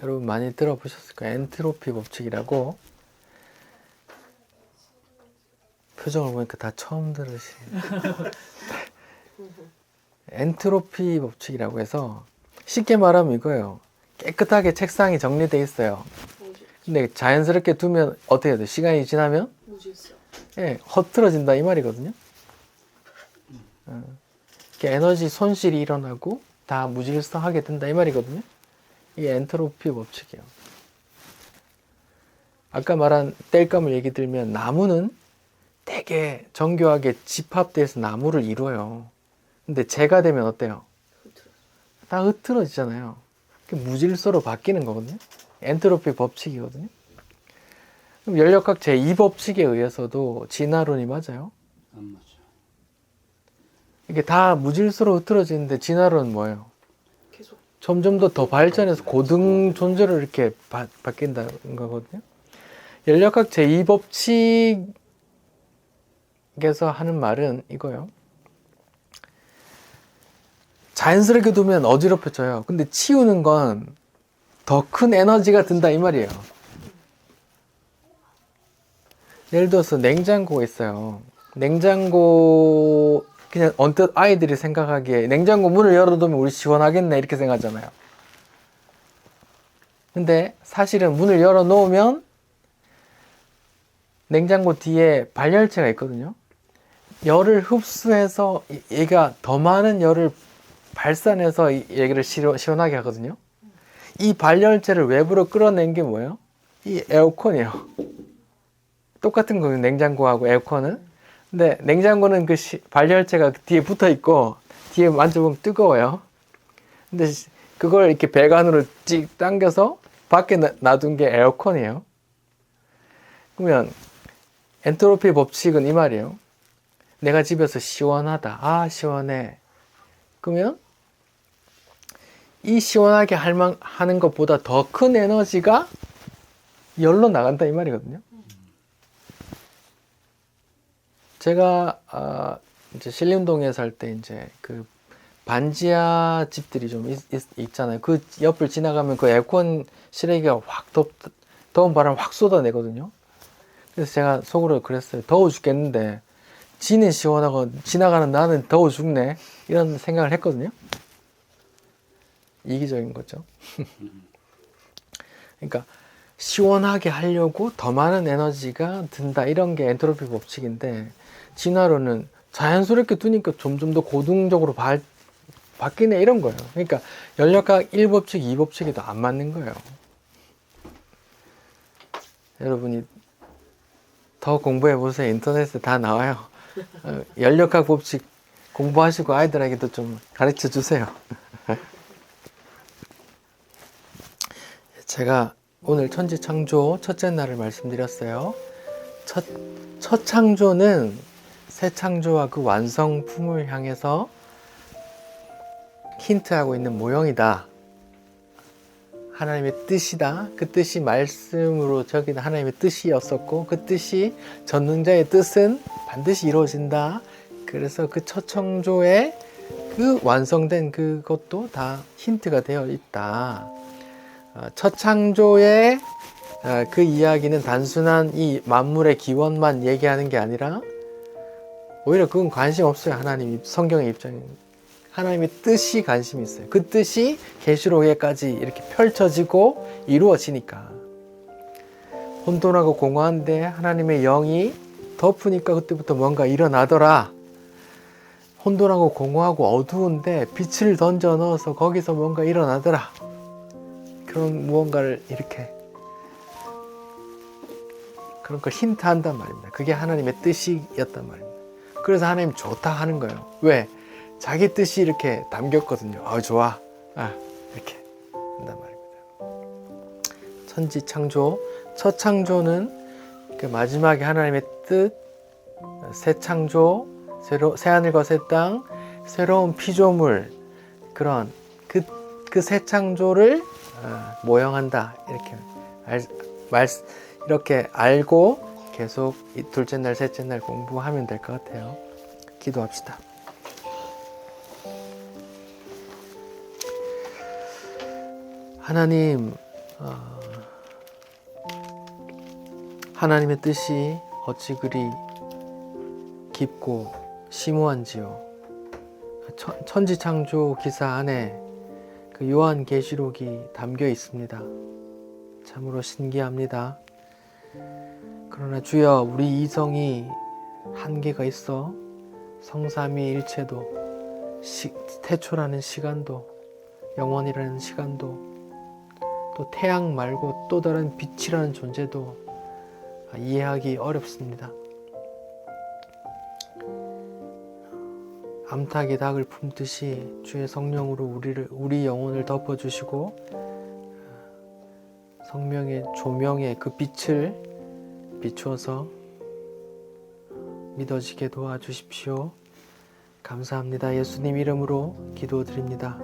여러분 많이 들어보셨을 거예요. 엔트로피 법칙이라고. 표정을 보니까 다 처음 들으시네요. 엔트로피 법칙이라고 해서 쉽게 말하면 이거예요. 깨끗하게 책상이 정리되어 있어요. 근데 자연스럽게 두면 어떻게 해야 돼요? 시간이 지나면 무질서. 예, 허트러진다 이 말이거든요. 이렇게 에너지 손실이 일어나고 다 무질서하게 된다 이 말이거든요. 이게 엔트로피 법칙이에요. 아까 말한 땔감을 얘기 들면 나무는 되게 정교하게 집합돼서 나무를 이루어요. 근데 재가 되면 어때요? 다 흐트러지잖아요. 무질서로 바뀌는 거거든요. 엔트로피 법칙이거든요. 그럼 연력학 제2법칙에 의해서도 진화론이 맞아요. 안 맞죠. 이게 다 무질서로 흐트러지는데 진화론은 뭐예요? 계속. 점점 더 발전해서 고등 존재로 이렇게 바뀐다는 거거든요. 연력학 제2법칙에서 하는 말은 이거예요. 자연스럽게 두면 어지럽혀져요. 근데 치우는 건 더 큰 에너지가 든다 이 말이에요. 예를 들어서 냉장고가 있어요. 냉장고 그냥 언뜻 아이들이 생각하기에 냉장고 문을 열어두면 우리 시원하겠네 이렇게 생각하잖아요. 근데 사실은 문을 열어놓으면 냉장고 뒤에 발열체가 있거든요. 열을 흡수해서 얘가 더 많은 열을 발산해서 얘기를 시원하게 하거든요. 이 발열체를 외부로 끌어낸 게 뭐예요? 이 에어컨이에요. 똑같은 거예요. 냉장고하고 에어컨은. 근데 냉장고는 그 발열체가 뒤에 붙어 있고 뒤에 만져보면 뜨거워요. 근데 그걸 이렇게 배관으로 찍 당겨서 밖에 놔둔 게 에어컨이에요. 그러면 엔트로피 법칙은 이 말이에요. 내가 집에서 시원하다. 아, 시원해. 그러면 이 시원하게 하는 것보다 더 큰 에너지가 열로 나간다 이 말이거든요. 제가 이제 신림동에 살 때 이제 그 반지하 집들이 좀 있잖아요. 그 옆을 지나가면 그 에어컨 실외기가 확 더운 바람 확 쏟아내거든요. 그래서 제가 속으로 그랬어요. 더워 죽겠는데 지는 시원하고 지나가는 나는 더워 죽네 이런 생각을 했거든요. 이기적인 거죠. 그러니까 시원하게 하려고 더 많은 에너지가 든다 이런 게 엔트로피 법칙인데 진화론은 자연스럽게 두니까 점점 더 고등적으로 바뀌네 이런 거예요. 그러니까 연력학 1법칙, 2법칙이 더 안 맞는 거예요. 여러분이 더 공부해 보세요. 인터넷에 다 나와요. 연력학 법칙 공부하시고 아이들에게도 좀 가르쳐 주세요. 제가 오늘 천지창조 첫째 날을 말씀드렸어요. 첫 창조는 새 창조와 그 완성품을 향해서 힌트하고 있는 모형이다 하나님의 뜻이다. 그 뜻이 말씀으로 적인 하나님의 뜻이었었고 그 뜻이 전능자의 뜻은 반드시 이루어진다. 그래서 그 첫 창조의 그 완성된 그것도 다 힌트가 되어 있다. 첫 창조의 그 이야기는 단순한 이 만물의 기원만 얘기하는 게 아니라 오히려 그건 관심 없어요. 하나님 성경의 입장에 하나님의 뜻이 관심이 있어요. 그 뜻이 계시록에까지 이렇게 펼쳐지고 이루어지니까 혼돈하고 공허한데 하나님의 영이 덮으니까 그때부터 뭔가 일어나더라. 혼돈하고 공허하고 어두운데 빛을 던져 넣어서 거기서 뭔가 일어나더라. 그런 무언가를 이렇게 그런 걸 힌트한단 말입니다. 그게 하나님의 뜻이었단 말입니다. 그래서 하나님 좋다 하는 거예요. 왜? 자기 뜻이 이렇게 담겼거든요. 좋아. 이렇게 한단 말입니다. 천지 창조. 첫 창조는 그 마지막에 하나님의 뜻, 새 창조, 새 하늘과 새 땅, 새로운 피조물, 그런 그 새 창조를 모형한다. 이렇게 알고 계속 둘째 날, 셋째 날 공부하면 될 것 같아요. 기도합시다. 하나님, 하나님의 뜻이 어찌 그리 깊고 심오한지요. 천지창조 기사 안에 그 요한계시록이 담겨 있습니다. 참으로 신기합니다. 그러나 주여, 우리 이성이 한계가 있어 성삼위일체도 태초라는 시간도 영원이라는 시간도 또 태양 말고 또 다른 빛이라는 존재도 이해하기 어렵습니다. 암탉이 닭을 품듯이 주의 성령으로 우리 영혼을 덮어주시고 성령의 조명의 그 빛을 비추어서 믿어지게 도와주십시오. 감사합니다. 예수님 이름으로 기도드립니다.